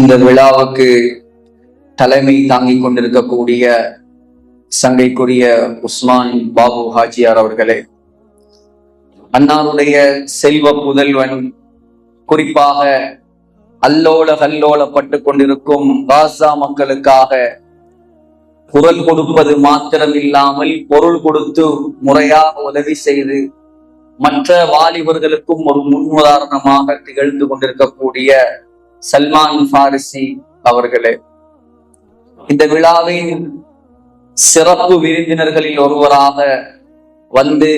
இந்த விழாவுக்கு தலைமை தாங்கிக் கொண்டிருக்கக்கூடிய சங்கைக்குரிய உஸ்மான் பாபு ஹாஜியார் அவர்களே, அன்னாருடைய செல்வ புதல்வன், குறிப்பாக அல்லோலப்பட்டு கொண்டிருக்கும் காசா மக்களுக்காக குரல் கொடுப்பது மாத்திரம் இல்லாமல் பொருள் கொடுத்து முறையாக உதவி செய்து மற்ற வாலிபர்களுக்கும் ஒரு முன்னுதாரணமாக திகழ்ந்து கொண்டிருக்கக்கூடிய சல்மான் பாரிசி அவர்களே, இந்த விழாவின் சிறப்பு விருந்தினர்களில் ஒருவராக வந்து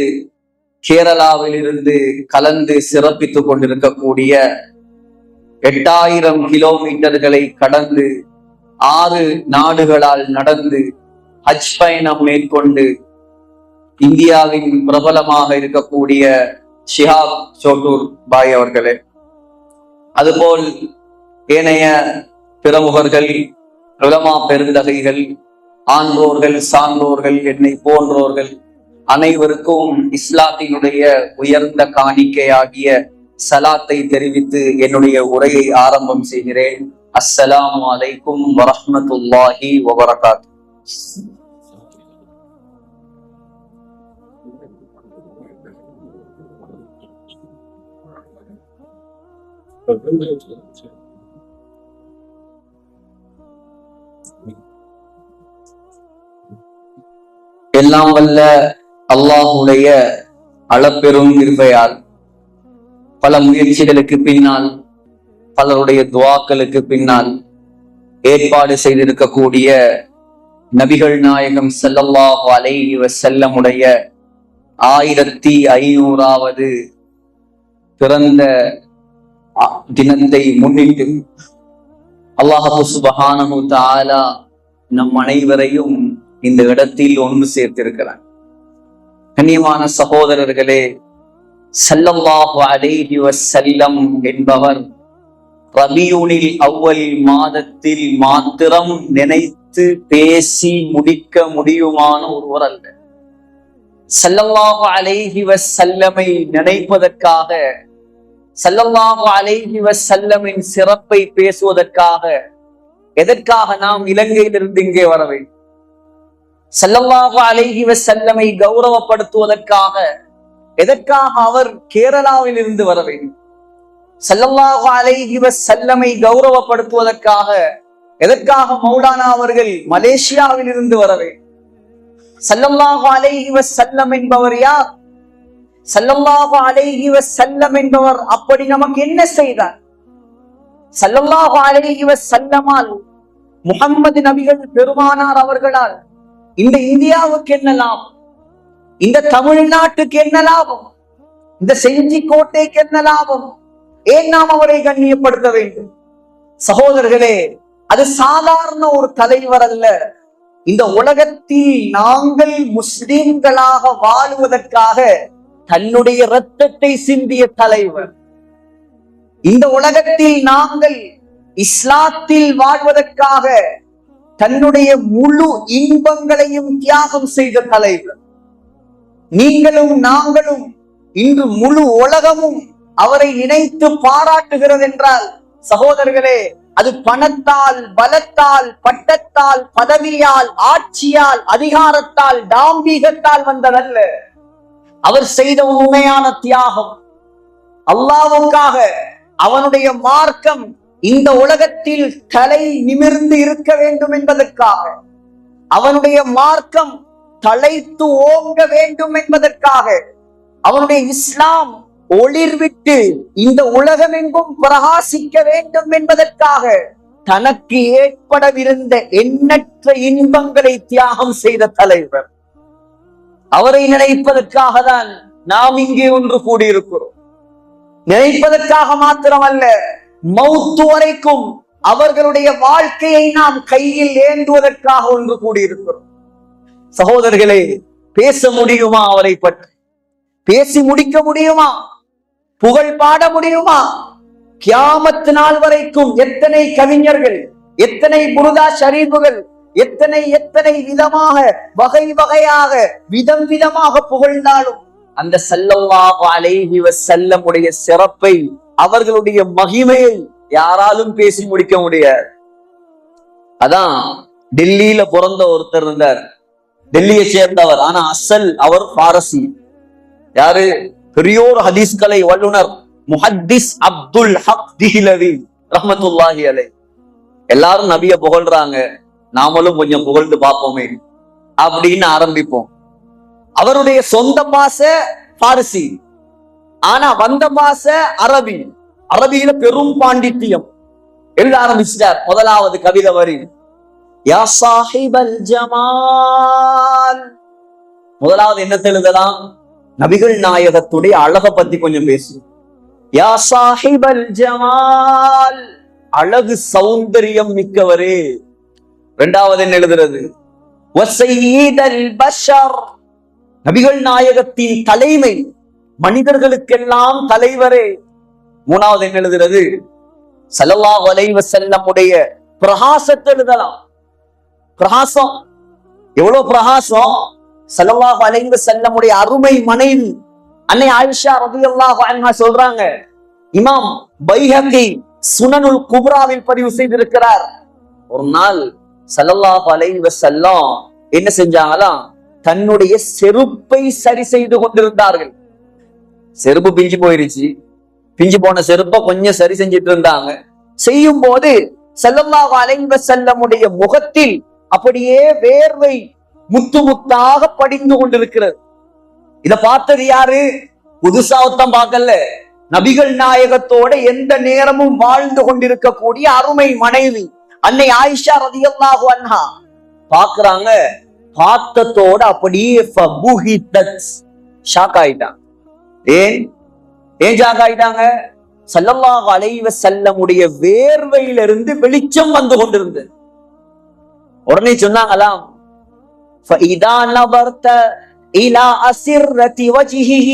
கேரளாவில் இருந்து கலந்து சிறப்பித்துக் கொண்டிருக்கக்கூடிய 8000 கிலோமீட்டர்களை கடந்து 6 நாடுகளால் நடந்து ஹஜ் பயணம் மேற்கொண்டு இந்தியாவின் பிரபலமாக இருக்கக்கூடிய ஷிஹாப் சோட்டூர் பாய் அவர்களே, அதுபோல் ஏனைய பிரமுகர்கள், உலமா பெருந்தகைகள், ஆன்றோர்கள், சான்றோர்கள், என்னை போன்றோர்கள் அனைவருக்கும் இஸ்லாத்தினுடைய உயர்ந்த காணிக்கையாகிய சலாத்தை தெரிவித்து என்னுடைய உரையை ஆரம்பம் செய்கிறேன். அஸ்ஸலாமு அலைக்கும் வரஹ்மத்துல்லாஹி வபரகாத்துஹு. எல்லாம் வல்ல அல்லாஹுடைய அளப்பெரும் கிருபையால் பல முயற்சிகளுக்கு பின்னால், பலருடைய துஆக்களுக்கு பின்னால் ஏற்பாடு செய்திருக்கக்கூடிய நபிகள் நாயகம் ஸல்லல்லாஹு அலைஹி வஸல்லம் உடைய 1500வது பிறந்த தினத்தை முன்னிட்டு அல்லாஹ் சுப்ஹானஹு தஆலா நம் அனைவரையும் இந்த இடத்தில் ஒன்று சேர்த்திருக்கிறார். கண்ணியமான சகோதரர்களே, ஸல்லல்லாஹு அலைஹி வஸல்லம் என்பவர் ரபியுனில் அவ்வல் மாதத்தில் மாத்திரம் நினைத்து பேசி முடிக்க முடியுமான ஒருவர் அல்ல. ஸல்லல்லாஹு அலைஹி வஸல்லமை நினைப்பதற்காக, ஸல்லல்லாஹு அலைஹி வஸல்லமின் சிறப்பை பேசுவதற்காக எதற்காக நாம் இலங்கையிலிருந்து இங்கே வர வேண்டும்? ஸல்லல்லாஹு அலைஹி வஸல்லமை கௌரவப்படுத்துவதற்காக எதற்காக அவர் கேரளாவில் இருந்து வர வேண்டும்? ஸல்லல்லாஹு அலைஹி வஸல்லமை கௌரவப்படுத்துவதற்காக எதற்காக மௌலானா அவர்கள் மலேசியாவில் இருந்து வர வேண்டும்? ஸல்லல்லாஹு அலைஹி வஸல்லம் என்பவர் யார்? ஸல்லல்லாஹு அலைஹி வஸல்லம் என்பவர் அப்படி நமக்கு என்ன செய்தார்? ஸல்லல்லாஹு அலைஹி வஸல்லமால், முஹம்மது நபிகள் பெருமானார் அவர்களால் இந்த இந்தியாவுக்கு என்ன லாபம்? இந்த தமிழ்நாட்டுக்கு என்ன லாபம்? இந்த செஞ்சி கோட்டைக்கு என்ன லாபம்? ஏன் நாம் அவரை கண்ணியப்படுத்த வேண்டும்? சகோதரர்களே, அது சாதாரண ஒரு தலைவர் அல்ல. இந்த உலகத்தில் நாங்கள் முஸ்லிம்களாக வாழுவதற்காக தன்னுடைய இரத்தத்தை சிந்திய தலைவர். இந்த உலகத்தில் நாங்கள் இஸ்லாத்தில் வாழ்வதற்காக தன்னுடைய முழு இன்பங்களையும் தியாகம் செய்த தலைவர். நீங்களும் நாங்களும் இன்று முழு உலகமும் அவரை நினைத்து பாராட்டுகிறது என்றால் சகோதரர்களே, அது பணத்தால், பலத்தால், பட்டத்தால், பதவியால், ஆட்சியால், அதிகாரத்தால், டாம்பீகத்தால் வந்ததல்ல. அவர் செய்த உண்மையான தியாகம் அல்லாஹ்வுக்காக. அவனுடைய மார்க்கம் இந்த உலகத்தில் தலை நிமிர்ந்து இருக்க வேண்டும் என்பதற்காக, அவனுடைய மார்க்கம் தலைத்து ஓங்க வேண்டும் என்பதற்காக, அவனுடைய இஸ்லாம் ஒளிர்விட்டு இந்த உலகமெங்கும் பிரகாசிக்க வேண்டும் என்பதற்காக தனக்கு ஏற்படவிருந்த எண்ணற்ற இன்பங்களை தியாகம் செய்த தலைவர். அவரை நினைப்பதற்காக தான் நாம் இங்கே ஒன்று கூடியிருக்கிறோம். நினைப்பதற்காக மாத்திரமல்ல, மௌத்து வரைக்கும் அவர்களுடைய வாழ்க்கையை நாம் கையில் ஏந்துவதற்காக ஒன்று கூடியிருக்கிறோம். சகோதரர்களே, பேச முடியுமா அவரை பற்றி? பேசி முடிக்க முடியுமா? புகழ் பாட முடியுமா? கியாமத் நாள் வரைக்கும் எத்தனை கவிஞர்கள், எத்தனை புருதா ஷரீஃபுகள், எத்தனை விதமாக, வகை வகையாக, விதம் விதமாக புகழ்ந்தாலும் அந்த ஸல்லல்லாஹு அலைஹி வஸல்லம் உடைய சிறப்பை, அவர்களுடைய மகிமையை யாராலும் பேசி முடிக்க முடியாது. அதான் டெல்லியில பிறந்த ஒருத்தர் இருந்தார், டெல்லியை சேர்ந்தவர், ஆனா அசல் அவர் பாரசி. யாரு? பெரியோர் ஹதீஸ் கலை வல்லுனர் முஹத்திஸ் அப்துல் ஹக் திஹ்லவி ரஹ்மத்துல்லாஹி அலைஹி. எல்லாரும் நபிய புகழ்றாங்க, நாமளும் கொஞ்சம் புகழ்ந்து பார்ப்போமே அப்படின்னு ஆரம்பிப்போம். அவருடைய சொந்த பாஷை பாரசி, ஆனா வந்த பாஷை அரபி. அரபியில பெரும் பாண்டித்தியம். எழுத ஆரம்பிச்சிட்டார். முதலாவது கவிதை வரி, யா சாஹிபல் ஜமால். முதலாவது என்னத்தை எழுதலாம்? நபிகள் நாயகத்துடைய அழக பத்தி கொஞ்சம் பேசு. யா சாஹிபல் ஜமால், அழகு சௌந்தரியம் மிக்கவரே. இரண்டாவது என்ன எழுதுறது? வஸய்யிதல் பஷர், நபிகள் நாயகத்தின் தலைமை, மனிதர்களுக்கெல்லாம் தலைவரே. மூணாவது என்ன எழுதுறது? ஸல்லல்லாஹு அலைஹி வஸல்லம் உடைய பிரகாசத்தை எழுதலாம். பிரகாசம், எவ்வளவு பிரகாசம்! ஸல்லல்லாஹு அலைஹி வஸல்லம் உடைய அருமை மனைவி அன்னை ஆயிஷா ரலியல்லாஹு அன்ஹா சொல்றாங்க, இமாம் பைஹகி சுனனுல் குப்ராவில் பதிவு செய்திருக்கிறார். ஒரு நாள் ஸல்லல்லாஹு அலைஹி வஸல்லம் என்ன செஞ்சாங்களாம்? தன்னுடைய செருப்பை சரி செய்து கொண்டிருந்தார்கள். செருப்பு பிஞ்சு போயிருச்சு. பிஞ்சு போன செருப்பை கொஞ்சம் சரி செஞ்சிட்டு இருந்தாங்க. செய்யும் போது ஸல்லல்லாஹு அலைஹி வஸல்லமுடைய முகத்தில் அப்படியே வேர்வை முத்து முத்தாக படிந்து கொண்டிருக்கிறது. இத பார்த்தது யாரு? புதுசாவத்தம் பார்க்கல, நபிகள் நாயகத்தோட எந்த நேரமும் வாழ்ந்து கொண்டிருக்கக்கூடிய அருமை மனைவி அன்னை ஆயிஷா ரலியல்லாஹு அன்ஹா பாக்குறாங்க. பார்த்தத்தோட அப்படியே ஷாக் ஆயிட்டாங்க. ஏன் ஷாக் ஆயிட்டாங்க? ஸல்லல்லாஹு அலைஹி வஸல்லமுடைய வேர்வையிலிருந்து வெளிச்சம் வந்து கொண்டிருந்தது. உடனே சொன்னாங்களாம், فَإِذَا نَظَرْتَ إِلَى أَسِرَّةِ وَجْهِهِ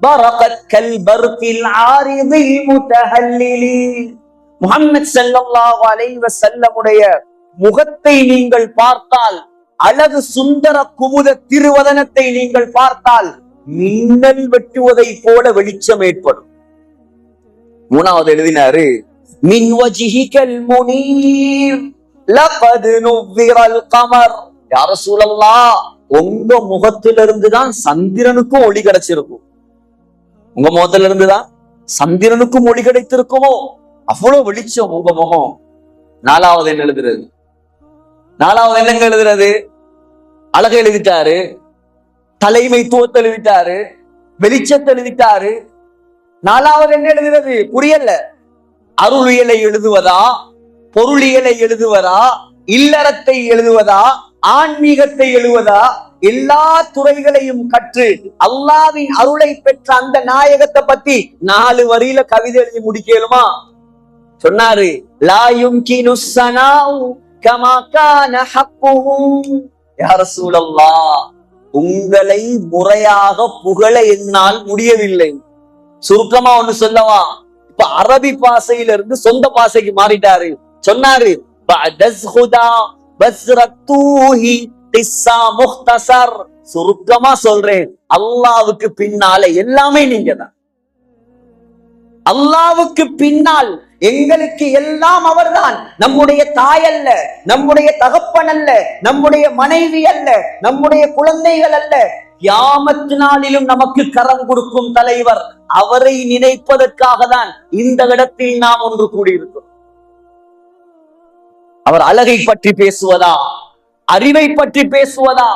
بَرَقَتْ كَالْبَرْقِ الْعَارِضِ الْمُتَهَلِّلِ. முஹம்மது ஸல்லல்லாஹு அலைஹி வஸல்லமுடைய முகத்தை நீங்கள் பார்த்தால், அழகு சுந்தர குமுத திருவதனத்தை நீங்கள் பார்த்தால், மின்னல் வெட்டுவதை போல வெளிச்சம் ஏற்படும். மூணாவது எழுதினாரு, மின் வஜ்ஹிகல் முனீர் லகத் நுவ்விரல் கமர். யா ரசூலல்லாஹ், உங்க முகத்திலிருந்து தான் சந்திரனுக்கும் ஒளி கிடைச்சிருக்கும். உங்க முகத்துல இருந்துதான் சந்திரனுக்கும் ஒளி கிடைத்திருக்குமோ, அவ்வளவு வெளிச்சம் உங்க முகம். நாலாவது என்ன எழுதுறது? நாலாவது என்னங்க எழுதுறது? அழகு எழுதிட்டாரு, தலைமைத்துவத்தை எழுதிட்டாரு, வெளிச்சத்தை எழுதிட்டாரு. நாலாவது என்ன எழுதுறது? புரியல. அருளியலை எழுதுவதா, பொருளியலை எழுதுவதா, இல்லறத்தை எழுதுவதா, ஆன்மீகத்தை எழுதுவதா? எல்லா துறைகளையும் கற்று அல்லாஹ்வின் அருளை பெற்ற அந்த நாயகத்தை பத்தி 4 வரியில கவிதை எழுதி முடிக்கலுமா? சொன்னாரு, லா யும்கினு ஸனாஉ கமா கான ஹக்குஹு. யா ரசூலல்லாஹ், உங்களை முறையாக புகழ என்னால் முடியவில்லை. சுருக்கமா ஒண்ணு சொல்லவா? இப்ப அரபி பாஷையிலிருந்து சொந்த பாஷைக்கு மாறிட்டாரு. சொன்னாரு, சுருக்கமா சொல்றேன், அல்லாவுக்கு பின்னால எல்லாமே நீங்க தான். அல்லாவுக்கு பின்னால் எங்களுக்கு எல்லாம் அவர்தான். நம்முடைய தாய் அல்ல, நம்முடைய தகப்பன் அல்ல, நம்முடைய மனைவி அல்ல, நம்முடைய குழந்தைகள் அல்ல. கியாமத் நாளிலும் நமக்கு கரம் கொடுக்கும் தலைவர், அவரை நினைப்பதற்காக தான் இந்த இடத்தில் நாம் ஒன்று கூடியிருக்கிறோம். அவர் அழகை பற்றி பேசுவதா, அறிவை பற்றி பேசுவதா,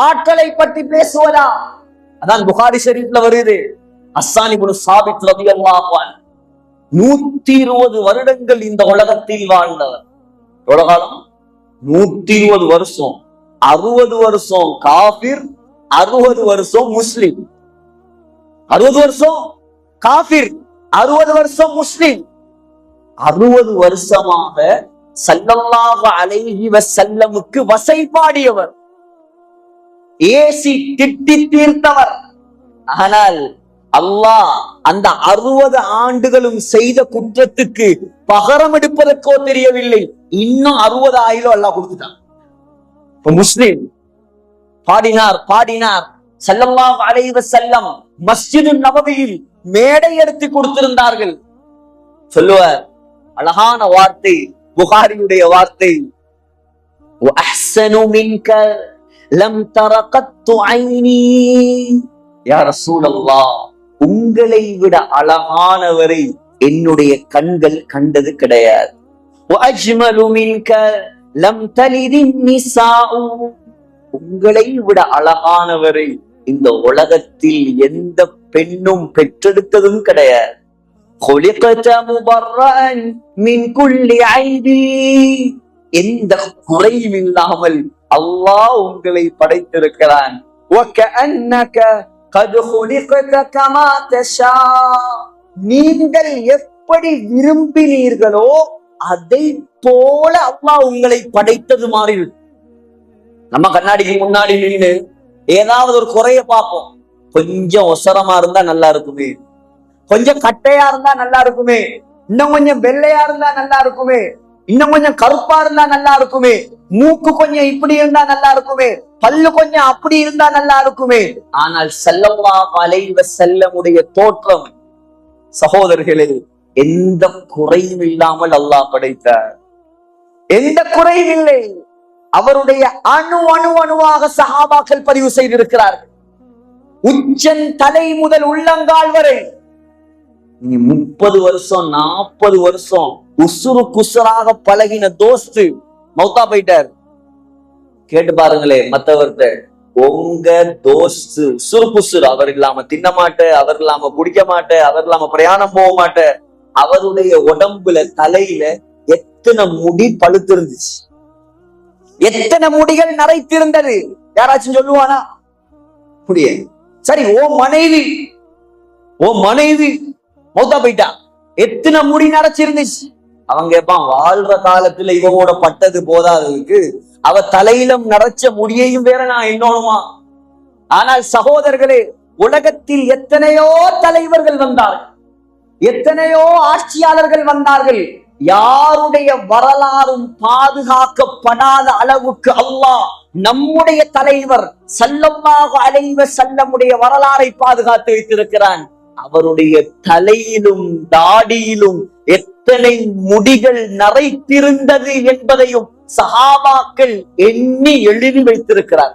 ஆற்றலை பற்றி பேசுவதா? அதான் புகாரி ஷரீஃப்ல வருது, ஹஸ்ஸான் இப்னு சாபித் ரலியல்லாஹு அன்ஹு 120 வருடங்கள் இந்த உலகத்தில் வாழ்ந்தவர். எவ்வளவு காலம்? 120 வருஷம். 60 வருஷம் காஃபிர், 60 வருஷம் முஸ்லிம். 60 வருஷம் காஃபிர், 60 வருஷம் முஸ்லிம். 60 வருஷமாக ஸல்லல்லாஹு அலைஹி வஸல்லமுக்கு வசைபாடியவர், ஏசி திட்டி தீர்த்தவர். ஆனால் அல்லாஹ் அந்த 60 ஆண்டுகளும் செய்த குற்றத்துக்கு பகரம் எடுப்பதற்கோ தெரியவில்லை. இன்னும் 60 ஆயிரம் அல்லாஹ் கொடுத்துட்டான். இப்ப முஸ்லிம் பாடினார் ஸல்லல்லாஹு அலைஹி வஸல்லம் மஸ்ஜிது நபவியில் மேடை எடுத்து கொடுத்திருந்தார்கள். சொல்லுவார், அழகான வார்த்தை, புகாரியுடைய வார்த்தை. வஅஹ்ஸனு மின்க லம் தர கத்து ஐனி. யா ரசூலல்லாஹ், உங்களை விட அழகானவரை என்னுடைய கண்கள் கண்டது கிடையாது. வஅஜ்மலு மின்க லம் தலிதின் நிசாஉ. உங்களை விட அழகானவரை இந்த உலகத்தில் எந்த பெண்ணும் பெற்றெடுத்ததும் கிடையாது. خُلِقْتَ مُبَرَّأً مِنْ كُلِّ عَيْبٍ. எந்த குறையும் இல்லாமல் அல்லாஹ் உங்களை படைத்திருக்கிறான். وَكَأَنَّكَ قَدْ خُلِقْتَ كَمَا تَشَاءُ. நீங்கள் எப்படி விரும்பினீர்களோ அதை போல அல்லாஹ் உங்களை படைத்தது மாதிரி இருக்கு. நம்ம கண்ணாடிக்கு முன்னாடி நின்று ஏதாவது ஒரு குறைய பார்ப்போம். கொஞ்சம் ஒசரமா இருந்தா நல்லா இருக்குமே, கொஞ்சம் கட்டையா இருந்தா நல்லா இருக்குமே, இன்னும் கொஞ்சம் வெள்ளையா இருந்தா நல்லா இருக்குமே, இன்னும் கொஞ்சம் கருப்பா இருந்தா நல்லா இருக்குமே, மூக்கு கொஞ்சம் இப்படி இருந்தா நல்லா இருக்குமே, பல்லு கொஞ்சம் அப்படி இருந்தா நல்லா இருக்குமே. ஆனால் ஸல்லல்லாஹு அலைஹி வஸல்லமுடைய தோற்றம் சகோதரர்களே எந்த குறையும் இல்லாமல் அல்லாஹ் படைத்தார். எந்த குறையும் இல்லை. அவருடைய அணுவாக சஹாபாக்கள் பதிவு செய்திருக்கிறார்கள். உச்சன் தலை முதல் உள்ளங்கால் வரை 30 வருஷம் 40 வருஷம் உசுறு குசுராக பழகின தோஸ்து மௌத்தா போயிட்டார். கேட்டு பாருங்களே மத்தவர்கிட்ட, உங்க தோஸ்து உசுறு குசுறு, அவர் இல்லாம தின்ன மாட்ட, அவர் இல்லாம குடிக்க மாட்ட, அவர் இல்லாம பிரயாணம் போக மாட்ட. அவருடைய உடம்புல தலையில எத்தனை முடி பழுத்து இருந்துச்சு, எத்தனை முடிகள் நரைத்திருந்தது. யாராச்சும் சொல்லுவானா? முடியாது. சரி, ஓ மனைவி மௌத்தா போயிட்டா, எத்தனை முடி நரைச்சிருந்துச்சு. அவங்க கேட்பான், வாழ்ற காலத்துல இவனோட பட்டது போதாததுக்கு அவ தலையிலும் நரைச்ச முடியையும் வேற நான் என்னோணுமா? ஆனால் சகோதரர்களே, உலகத்தில் எத்தனையோ தலைவர்கள் வந்தார்கள், எத்தனையோ ஆட்சியாளர்கள் வந்தார்கள். யாருடைய வரலாறும் பாதுகாக்கப்படாத அளவுக்கு அல்லாஹ் நம்முடைய தலைவர் ஸல்லல்லாஹு அலைஹி வஸல்லமுடைய வரலாறை பாதுகாத்து வைத்திருக்கிறான். அவருடைய தலையிலும் தாடியிலும் எத்தனை முடிகள் நரைத்திருந்தது என்பதையும் சஹாபாக்கள் எண்ணி எழுதி வைத்திருக்கிறார்.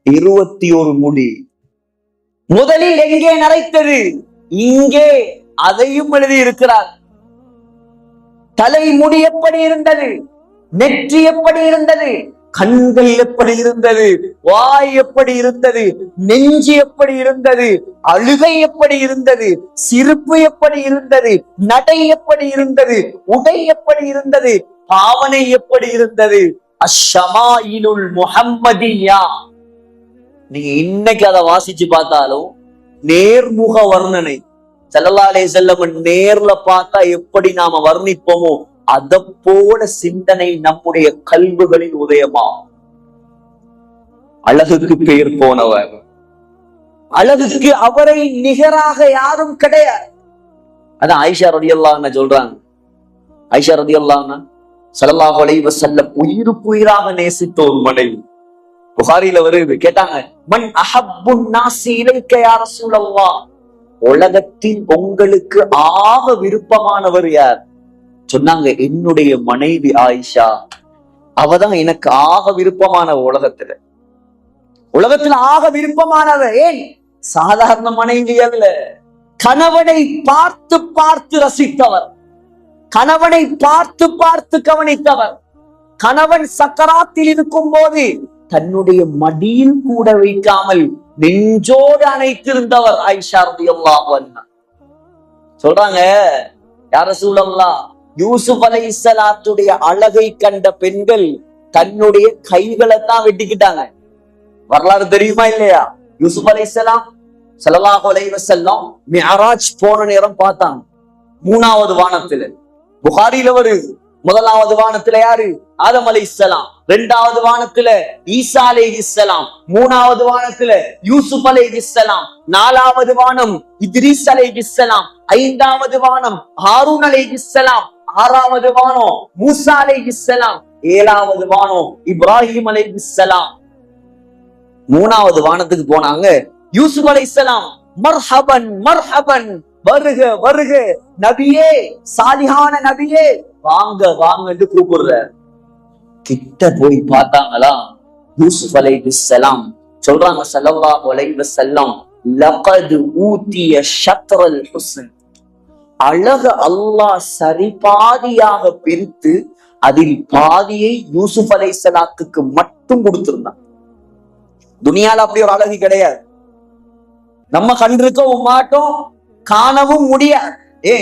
21 முடி. முதலில் எங்கே நரைத்தது? இங்கே. அதையும் எழுதி இருக்கிறார். தலைமுடி எப்படி இருந்தது, நெற்றி எப்படி இருந்தது, கண்கள் எப்படி இருந்தது, வாய் எப்படி இருந்தது, நெஞ்சு எப்படி இருந்தது, அழுகை எப்படி இருந்தது, சிரிப்பு எப்படி இருந்தது, நடை எப்படி இருந்தது, உடை எப்படி இருந்தது, பாவனை எப்படி இருந்தது. அஷ்ஷமாயிலுல் முஹம்மதியா. நீங்க இன்னைக்கு அதை வாசிச்சு பார்த்தாலும் நேர்முக வர்ணனை ஸல்லல்லாஹு அலைஹி வஸல்லம் நேர்ல பார்த்தா எப்படி நாம வர்ணிப்போமோ அத போல சிந்தனை நம்முடைய கல்விகளில் உதயமா. அழகுக்கு பெயர் போனவர், அழகுக்கு அவரை நிகராக யாரும் கிடையாது. அதான் ஆயிஷா ரலியல்லாஹு அன்ஹா சொல்றாங்க. ஆயிஷா ரலியல்லாஹு அன்ஹா ஸல்லல்லாஹு அலைஹி வஸல்லம் உயிருக்கு உயிராக நேசித்த ஒரு மனைவி. புகாரில வருது. கேட்டாங்க, மன் அஹப்புன் நாஸி இலைக்க யா ரசூலல்லாஹ், உலகத்தில் உங்களுக்கு ஆக விருப்பமானவர் யார்? சொன்னாங்க, என்னுடைய மனைவி ஆயிஷா, அவதான் எனக்கு ஆக விருப்பமான உலகத்துல ஆக விருப்பமானவர். ஏன்? சாதாரண மனைவி அல்ல, கணவனை பார்த்து பார்த்து ரசித்தவர், கணவனை பார்த்து பார்த்து கவனித்தவர். கணவன் சக்கராத்தில் இருக்கும் போது தன்னுடைய மடியில் கூட வைக்காமல் நெஞ்சோடு அணைத்திருந்தவர் ஆயிஷா ரலியல்லாஹு அன்ஹா. சொல்றாங்க, யா ரசூலல்லாஹ், யூசுப் அலைஹிஸ்ஸலாத்துடைய அழகை கண்ட பெண்கள் தன்னுடைய கைகளை தான் வெட்டிக்கிட்டாங்க. வரலாறு தெரியுமா இல்லையா? யூசுப் அலைஹிஸ்ஸலாம் ஸல்லல்லாஹு அலைஹி வஸல்லம் மிஅராஜ் போன நேரம் பார்த்தாங்க 3வது வானத்துல. புகாரில வருது. 1வது வானத்துல யாரு? ஆதம் அலைஹிஸ்ஸலாம். 2வது வானத்துல ஈசா அலைஹிஸ்ஸலாம். 3வது வானத்துல யூசுப் அலைஹிஸ்ஸலாம். 4வது வானம் இத்ரீஸ் அலைஹிஸ்ஸலாம். 5வது வானம் ஹாரூன் அலைஹிஸ்ஸலாம். 6வது வானம் மூசா அலைஹிஸ்ஸலாம். 7வது வானம் இப்ராஹிம் அலைஹிஸ்ஸலாம். 3வது வானத்துக்கு போனாங்க யூசுப் அலைஹிஸ்ஸலாம். மர்ஹபன் மர்ஹபன், வருக வருக நபியே, சாலிஹான நபியே, வாங்க வாங்கன்னு கூப்பிடுற. கிட்ட போய் பார்த்தாங்களா, யூசுப் அலைஹிஸ்ஸலாம் சொல்றாங்க ஸல்லல்லாஹு அலைஹி வஸல்லம், லகத் ஊதிய ஷத்ரல் ஹுஸ்ன், அழகு அல்லாஹ் சரிபாதியாக பிரித்து அதில் பாதியை யூசுப் அலைஹிஸ்ஸலாத்துக்கு மட்டும் கொடுத்திருந்தான். துனியால அப்படி ஒரு அழகு கிடையாது. நம்ம கண்டிருக்கவும் மாட்டோம், காணவும் முடியாது.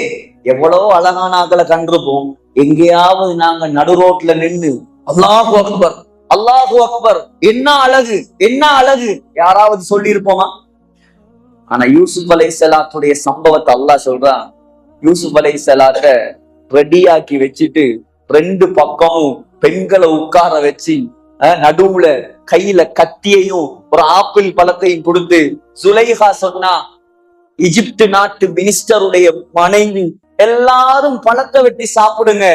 எவ்வளவு அழகான ஆக்களை கண்டிருப்போம். எங்கேயாவது நாங்க நடு ரோட்ல நின்று அல்லாஹு அக்பர் அல்லாஹு அக்பர், என்ன அழகு என்ன அழகு, யாராவது சொல்லி இருப்போமா? ஆனா யூசுப் அலைஹிஸ்ஸலாத்துடைய சம்பவத்தை அல்லாஹ் சொல்றான். யூசுப் அலைஹிஸ்ஸலாத்த ரெடியாக்கி வச்சுட்டு 2 பக்கமும் பெண்களை உட்கார வச்சு நடுவுல கையில கத்தியையும் ஒரு ஆப்பிள் பழத்தையும் கொடுத்து, சுலைஹா சொன்னா, எகிப்து நாட்டு மினிஸ்டருடைய மனைவி, எல்லாரும் பழத்தை வெட்டி சாப்பிடுங்க.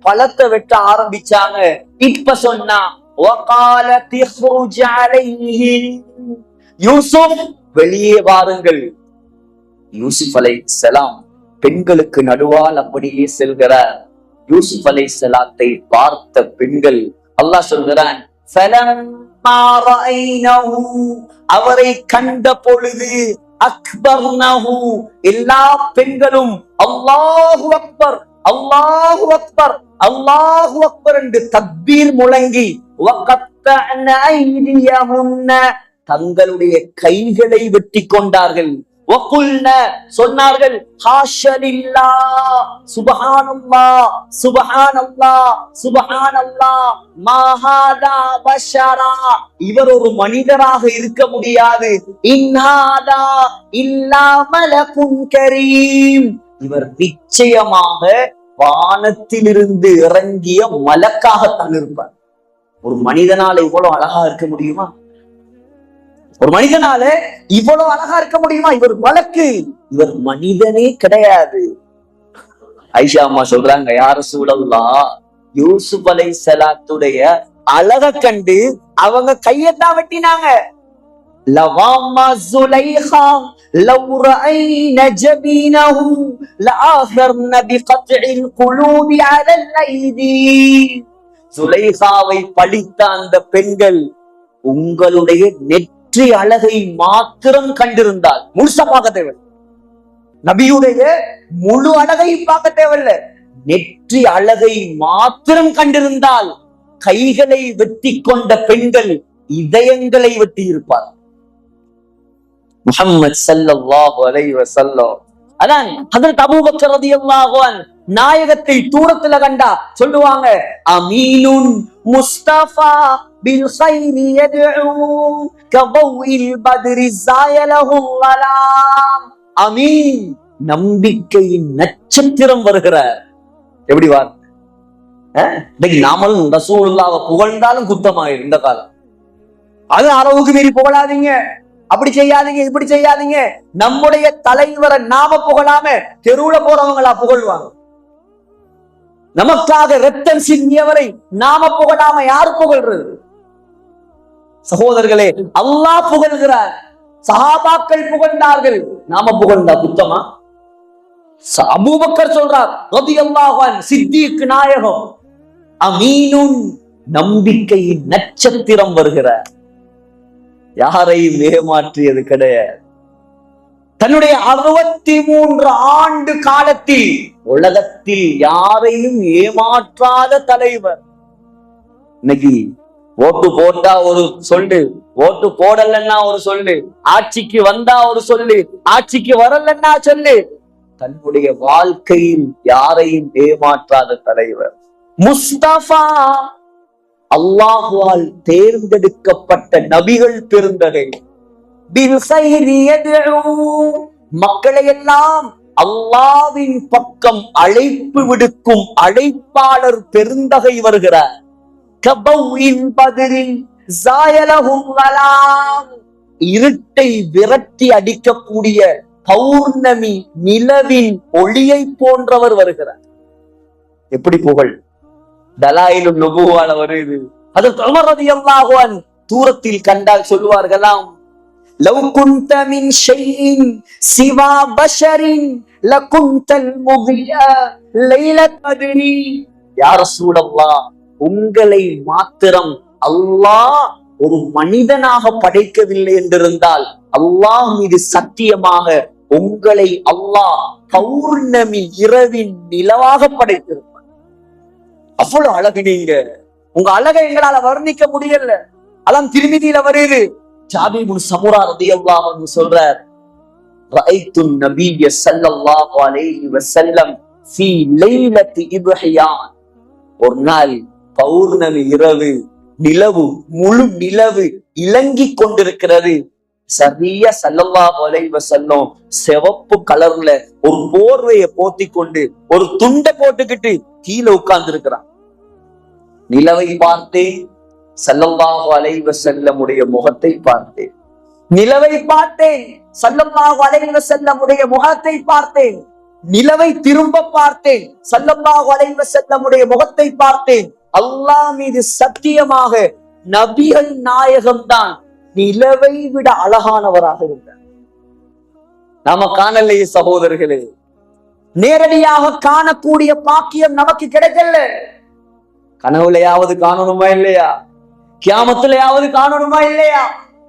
பழத்தை வெட்ட ஆரம்பிச்சாங்க. இப்ப சொன்னா, யூசுப் வெளியே வாருங்கள். யூசுப் அலைஹிஸ்ஸலாம் பெண்களுக்கு நடுவால் அப்படியே செல்கிறார். யூசுப் அலைஹிஸ்ஸலாத்தை பார்த்த பெண்கள், அல்லாஹ் சொல்கிறான், அவரை கண்ட பொழுது அக்பர்னஹு, எல்லா பெண்களும் அல்லாஹு அக்பர் அல்லாஹு அக்பர் அல்லாஹு அக்பர் என்று தக்பீர் முழங்கி, தங்களுடைய கைகளை வெட்டி கொண்டார்கள். சொன்னார்கள், சுப்ஹானல்லாஹ் சுப்ஹானல்லாஹ் சுப்ஹானல்லாஹ், மாஹாதா பஷரா, இவர் ஒரு மனிதராக இருக்க முடியாது. இன்ஹாதா இல்லா மலகுன் கரீம், இவர் நிச்சயமாக வானத்திலிருந்து இறங்கிய மலக்காகத்தான் இருப்பார். ஒரு மனிதனால இவ்வளவு அழகா இருக்க முடியுமா? ஒரு மனிதனால இவ்வளவு அழகா இருக்க முடியுமா? இவர் மலக்கு, இவர் மனிதனே கிடையாது. ஆயிஷா அம்மா சொல்றாங்க, யா ரசூலல்லாஹ், யூசுப் அலைஹிஸ்ஸலாத்துடைய அழக கண்டு அவங்க கையத்தான் வெட்டினாங்க. லவாமா சுலைஹா லவ் ரஐன ஜபீனஹு லஆஃபர்ன பிகத்இல் குலூபி அலல் ஐதி, சுலைஹாவை பழித்த அந்த பெண்கள் உங்களுடைய நெற்றி அழகை மாத்திரம் கண்டிருந்தால், முழுசா பார்க்க தேவையில்லை, நபியுடைய முழு அழகை பார்க்க தேவையில்லை, நெற்றி அழகை மாத்திரம் கண்டிருந்தால் கைகளை வெட்டி கொண்ட பெண்கள் இதயங்களை வெட்டி இருப்பார். முஹம்மது ஸல்லல்லாஹு அலைஹி வஸல்லம், அதான் ஹஜ்ரத் அபூபக்கர் ரலியல்லாஹு அன்ஹு நாயகத்தை தூரத்துல கண்டா சொல்லுவாங்க, அமீனுன் முஸ்தஃபா பில் கைரி யதுஉ கதௌஇல் பத்ரி ஸாயலஹு ஸலாம், அமீன், நம்பிக்கையின் நட்சத்திரம் வருகிறார். எப்படி வார்? நாமளும் ரசூலுல்லாஹ்வை புகழ்ந்தாலும் குத்தமாயிரும் இந்த காலம். அது அளவுக்கு மீறி புகழாதீங்க, அப்படி செய்யாதீங்க, இப்படி செய்யாதீங்க. நம்முடைய தலைவரை நாம புகழாம தெருவுல போறவங்களா புகழ்வாங்க. நமக்காக ரத்தம் சிந்தியவரை நாம புகழாம யார் புகழ்றது? சகோதரர்களே, அல்லாஹ் புகழ்கிறார், சஹாபாக்கள் புகழ்ந்தார்கள், நாம புகழ்ந்தா குத்தமா? அபூபக்கர் சொல்றார் ரலியல்லாஹு அன்ஹு, சித்திக் நாயகம், அமீனுன், நம்பிக்கையின் நட்சத்திரம் வருகிறார். யாரையும் ஏமாற்றியது கிடையாது. தன்னுடைய 63 ஆண்டு காலத்தில் உலகத்தில் யாரையும் ஏமாற்றாத தலைவர். இன்னைக்கு ஓட்டு போட்டா ஒரு சொல்லு, ஓட்டு போடலன்னா ஒரு சொல்லு, ஆட்சிக்கு வந்தா ஒரு சொல்லு, ஆட்சிக்கு வரலன்னா சொல்லு. தன்னுடைய வாழ்க்கையில் யாரையும் ஏமாற்றாத தலைவர் முஸ்தபா, அல்லாஹ்வால் தேர்ந்தெடுக்கப்பட்ட நபிகள் பெருந்தகை. மக்களை எல்லாம் அல்லாஹ்வின் பக்கம் அழைப்பு விடுக்கும் அழைப்பாளர் பெருந்தகை வருகிறார். இருட்டை விரட்டி அடிக்கக்கூடிய பௌர்ணமி நிலவின் ஒளியை போன்றவர் வருகிறார். எப்படி புகழ்! தலாயிலுன் நுபுவால வருது. அது உமர் ரலியல்லாஹு அன்ஹு தூரத்தில் கண்டால் சொல்லுவார்களாம், லவ் குன்த மின் ஷைஇன் சிவா பஷரின் லகுன்தல் முகியா லைலத் பத்ரி. யா ரசூலல்லாஹ், உங்களை மாத்திரம் அல்லாஹ் ஒரு மனிதனாக படைக்கவில்லை என்றிருந்தால் அல்லாஹ் மீது சத்தியமாக உங்களை அல்லாஹ் பௌர்ணமி இரவின் நிலவாக படைத்திருப்பார். அவ்வளவு அழகு நீங்க. உங்க அழகை எங்களால வர்ணிக்க முடியல. அதான் திருமிதியில வருது. ஜாபிர் இப்னு சமுரா ரலியல்லாஹு அன்ஹு சொல்றார், ரஅய்து நபிய ஸல்லல்லாஹு அலைஹி வஸல்லம் ஃபீ லைலத்தி இப்ஹியான். ஒரு நாள் பௌர்ணமி இரவு, நிலவு, முழு நிலவு இலங்கிக் கொண்டிருக்கிறது. சரியா ஸல்லல்லாஹு அலைஹி வஸல்லம் சிவப்பு கலர்ல ஒரு போர்வையை போத்தி கொண்டு ஒரு துண்டை போட்டுக்கிட்டு கீழே உட்கார்ந்து இருக்கிறான். நிலவை பார்த்தேன், ஸல்லல்லாஹு அலைஹி வஸல்லமுடைய முகத்தை பார்த்தேன். நிலவை பார்த்தேன், ஸல்லல்லாஹு அலைஹி வஸல்லமுடைய முகத்தை பார்த்தேன். நிலவை திரும்ப பார்த்தேன், ஸல்லல்லாஹு அலைஹி வஸல்லமுடைய முகத்தை பார்த்தேன். அல்லாஹ் மீது சத்தியமாக நபிகள் நாயகம் தான் நிலவை விட அழகானவராக இருந்தார். நாம காணலையே சகோதரர்களே, நேரடியாக காணக்கூடிய பாக்கியம் நமக்கு கிடைக்கல. கனவுலையாவது காணணுமா இல்லையா? கியாமத்திலேயாவது காணணுமா இல்லையா?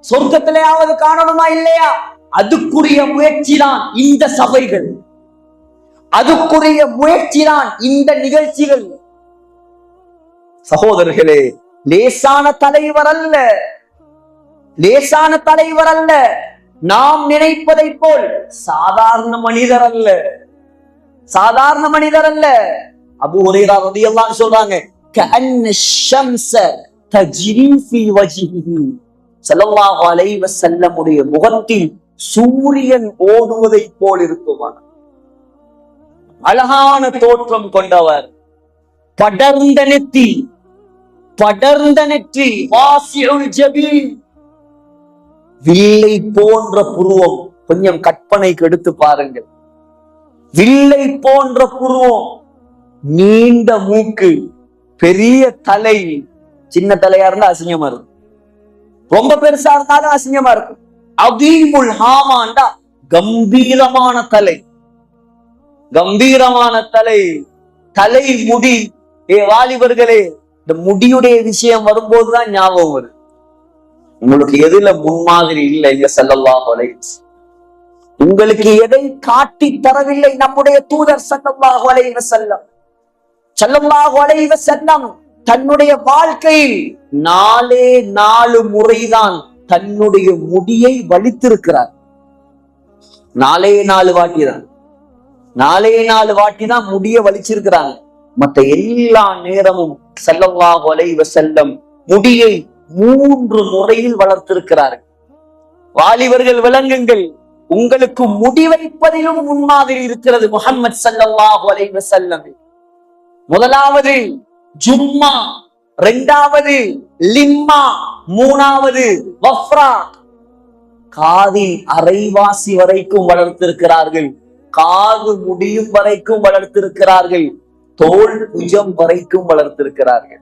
சொர்க்கத்திலேயாவது காணணுமா இல்லையா? அதுக்குரிய முயற்சி தான் இந்த சபைகள், அதுக்குரிய முயற்சி தான் இந்த நிகழ்ச்சிகள். சகோதரர்களே, லேசான தலைவர் அல்ல, லேசான தலைவர் அல்ல. நாம் நினைப்பதை போல் சாதாரண மனிதர் அல்ல, சாதாரண மனிதர் அல்ல. அபூ ஹுரைரா ரலியல்லாஹு அன்ஹு சொல்றாங்க, கஅன்ன ஷம்ஸ தஜ்ரி ஃபீ வஜ்ஹிஹி. ஸல்லல்லாஹு அலைஹி வஸல்லமுடைய முகத்தில் சூரியன் ஓடுவதை போல் இருக்குமாம். அழகான தோற்றம் கொண்டவர், படர்ந்த நெற்றி, படர்ந்த நெற்றி, வாசிஉல் ஜபீன், வில்லை போன்ற புருவம். கொஞ்சம் கற்பனைக்கு எடுத்து பாருங்கள். வில்லை போன்ற புருவம், நீண்ட மூக்கு, பெரிய தலை. சின்ன தலையா இருந்தா அசிங்கமா இருக்கும், ரொம்ப பெருசா இருந்தாலும் அசிங்கமா இருக்கும். அதீமுல் ஹாமாண்டா கம்பீரமான தலை, கம்பீரமான தலை, தலை முடி. வாலிபர்களே, இந்த முடியுடைய விஷயம் வரும்போதுதான் ஞாபகம் வருது. உங்களுக்கு எதுல முன்மாதிரி இல்லை இங்க ஸல்லல்லாஹு அலைஹி வஸல்லம். உங்களுக்கு எதை காட்டி தரவில்லை நம்முடைய தூதர் ஸல்லல்லாஹு அலைஹி வஸல்லம். ஸல்லல்லாஹு அலைஹி வஸல்லம் தன்னுடைய வாழ்க்கையில் 4 முறைதான் தன்னுடைய முடியை வலித்திருக்கிறார். 4 வாட்டிதான், 4 வாட்டிதான் முடிய வலிச்சிருக்கிறாங்க. மற்ற எல்லா நேரமும் ஸல்லல்லாஹு அலைஹி வஸல்லம் முடியை 3 முறையில் வளர்த்திருக்கிறார்கள். வாலிபர்கள் விளங்குங்கள், உங்களுக்கு முடி வைப்பதிலும் முன்மாதிரி இருக்கிறது முஹம்மது ஸல்லல்லாஹு அலைஹி வஸல்லம். முதலாவது ஜும்மா, 2வது லிம்மா, 3வது வஃப்ரா. காதின் அரைவாசி வரைக்கும் வளர்த்திருக்கிறார்கள், காது முடியும் வரைக்கும் வளர்த்திருக்கிறார்கள், தோல் புஜம் வரைக்கும் வளர்த்திருக்கிறார்கள்.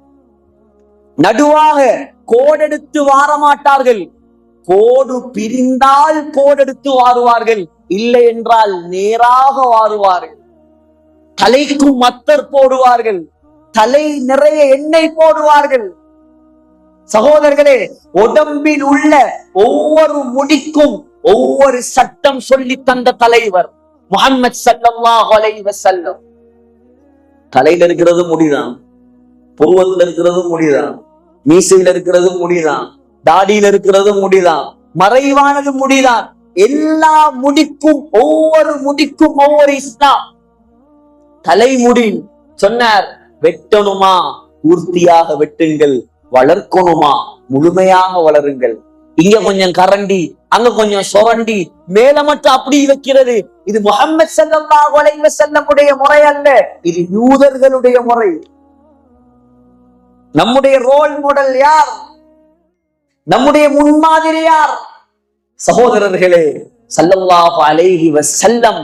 நடுவாக கோடெடுத்து வார மாட்டார்கள், கோடு பிரிந்தால் கோடெடுத்து வாருவார்கள், இல்லை என்றால் நேராக வாருவார்கள். தலைக்கும் மத்தர் போடுவார்கள், தலை நிறைய எண்ணெய் போடுவார்கள். சகோதரர்களே, உடம்பில் உள்ள ஒவ்வொரு முடிக்கும் ஒவ்வொரு சட்டம் சொல்லி தந்த தலைவர் முஹம்மது ஸல்லல்லாஹு அலைஹி வஸல்லம். தலையில இருக்கிறது முடிதான், புருவத்தில் இருக்கிறது முடிதான், மீசையில் இருக்கிறது முடிதான், தாடியில் இருக்கிறது முடிதான், மறைவானது முடிதான். எல்லா முடிக்கும் ஒவ்வொரு முடிக்கும் ஒவ்வொரு இஸ்லாம். தலைமுடி சொன்னார், வெட்டணுமா பூர்த்தியாக வெட்டுங்கள், வளர்க்கணுமா முழுமையாக வளருங்கள். இங்க கொஞ்சம் கரண்டி, அங்க கொஞ்சம் சொரண்டி, மேல மட்டும் அப்படி வைக்கிறது. இது முஹம்மது ஸல்லல்லாஹு அலைஹி வஸல்லமுடைய முறை அல்ல, இது யூதர்களுடைய முறை. நம்முடைய ரோல் மாடல் யார்? நம்முடைய முன்மாதிரி யார்? சகோதரர்களே, ஸல்லல்லாஹு அலைஹி வஸல்லம்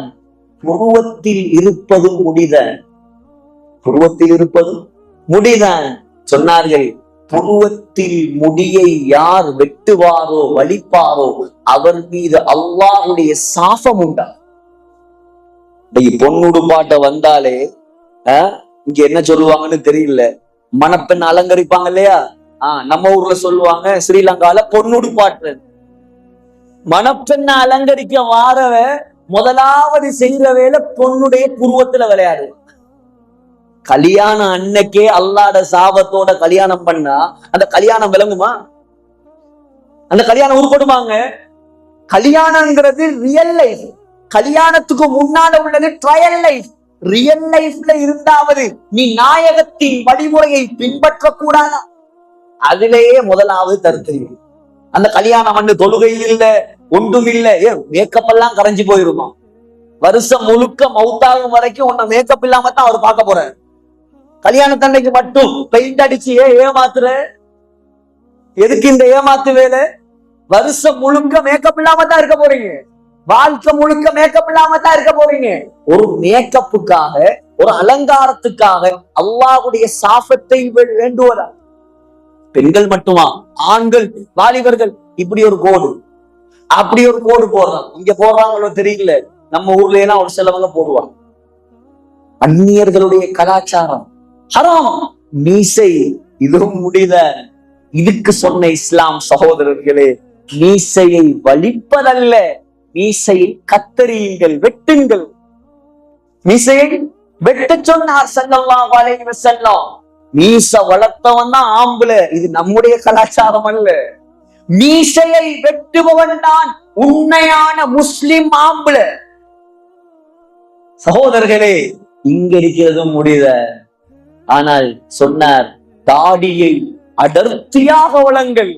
புருவத்தில் இருப்பதும் முடிதான், புருவத்தில் இருப்பதும் முடிதான். சொன்னார்கள், புருவத்தில் முடியை யார் வெட்டுவாரோ வலிப்பாரோ அவர் மீது அல்லாஹ்வுடைய சாபம் உண்டா. பொண்ணுடுப்பாட்ட வந்தாலே இங்க என்ன சொல்லுவாங்கன்னு தெரியல, மணப்பெண் அலங்கரிப்பாங்க இல்லையா? நம்ம ஊர்ல சொல்லுவாங்க, ஸ்ரீலங்கால பொண்ணுடுப்பாட்டு. மணப்பெண்ண அலங்கரிக்க வாரவ முதலாவது செய்யற வேலை பொண்ணுடைய புருவத்துல விளையாடு. கல்யாணம் அன்னைக்கே அல்லாட சாபத்தோட கல்யாணம் பண்ணா அந்த கல்யாணம் விளங்குமா? அந்த கல்யாணம் உருப்படுமாங்க? கல்யாணம்ங்கிறது ரியல் லைஃப். கல்யாணத்துக்கு முன்னால உள்ளது ட்ரையல் லைஃப். ரியல் லைஃப்ல இருந்தாவது நீ நாயகத்தின் வழிமுறையை பின்பற்ற கூடாதா? அதிலேயே முதலாவது தருத்தறிவு. அந்த கல்யாணம் வந்து தொழுகையில் இல்ல, ஒன்றும் இல்ல, மேக்கப் எல்லாம் கரைஞ்சு போயிருமா? வருஷம் முழுக்க மௌத்தாகும் வரைக்கும் உன்னை மேக்கப் இல்லாம தான் அவர் பார்க்க போறாரு. கல்யாணத்தன்னைக்கு மட்டும் பெயிண்ட் அடிச்சு ஏமாத்துற? எதுக்கு இந்த ஏமாத்து வேலை? வருஷம் முழுக்க மேக்கப் இல்லாம தான் இருக்க போறீங்க. வாழ்க்கை முழுக்க மேக்கப் இல்லாம தான் இருக்க போறீங்க. ஒரு மேக்கப்புக்காக, ஒரு அலங்காரத்துக்காக அல்லாஹ்வுடைய சாபத்தை வேண்டுவதா? பெண்கள் மட்டுமா? ஆண்கள், வாலிபர்கள் இப்படி ஒரு கோடு, அப்படி ஒரு கோடு போடுறாங்க. இங்க போடுறாங்களோ தெரியல, நம்ம ஊர்ல எல்லாம் ஒரு சிலவங்க போடுவாங்க. அந்நியர்களுடைய கலாச்சாரம் ஹராம். மீசை இதுவும் முடியல. இதுக்கு சொன்ன இஸ்லாம் சகோதரர்களே, மீசையை வலிப்பதல்ல, மீசையை கத்தரியுங்கள், வெட்டுங்கள். மீசையை வெட்ட சொன்னார் ஸல்லல்லாஹு அலைஹி வஸல்லம். மீச வளர்த்தவன் தான் ஆம்பள. இது நம்முடைய கலாச்சாரம் அல்ல. மீசையை வெட்டுபவன் தான் உண்மையான முஸ்லிம் ஆம்பள. சகோதரர்களே, இங்க இருக்கிறதும் முடியல. ஆனால் சொன்னார், தாடியை அடர்த்தியாக வளங்கள்.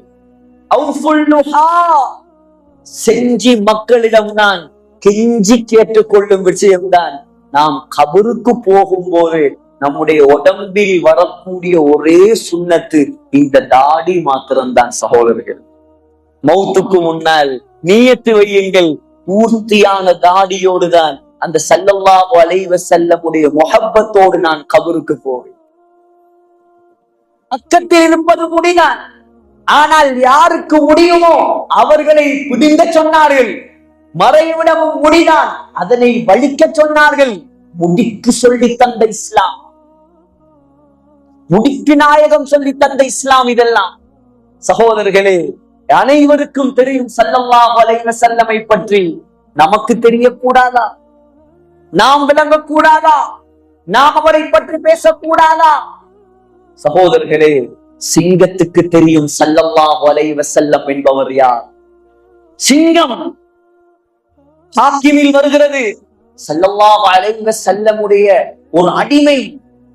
செஞ்சி மக்களிடம் நான் கெஞ்சி கேட்டுக்கொள்ளும் விஷயம்தான், நாம் கபருக்கு போகும்போது நம்முடைய உடம்பில் வரக்கூடிய ஒரே சுன்னத்து இந்த தாடி மாத்திரம்தான். சகோதரர்கள், மௌத்துக்கு முன்னால் நியத்து வையுங்கள், பூர்த்தியான தாடியோடுதான் அந்த ஸல்லல்லாஹு அலைஹி வஸல்லமுடைய முஹப்பத்தோடு நான் கபருக்கு போவேன். பக்கத்தில் இருப்பது முடிதான். ஆனால் யாருக்கு முடியுமோ அவர்களை பிடுங்க சொன்னார்கள். மறைவிடமும் முடிதான், அதனை வலிக்க சொன்னார்கள். முடிக்கு சொல்லி தந்த இஸ்லாம், முடிக்கு நாயகம் சொல்லி தந்த இஸ்லாம் இதெல்லாம். சகோதரர்களே, அனைவருக்கும் தெரியும் ஸல்லல்லாஹு அலைஹி வஸல்லமை பற்றி. நமக்கு தெரியக்கூடாதா? நாம் விளங்கக்கூடாதா? நாம் அவரை பற்றி பேசக்கூடாதா? சகோதரர்களே, சிங்கத்துக்கு தெரியும் ஸல்லல்லாஹு அலைஹி வஸல்லம் என்பவர் யார். சிங்கம் ஹாக்கிமில் வருகிறது. ஸல்லல்லாஹு அலைஹி வஸல்லமுடைய ஒரு அடிமை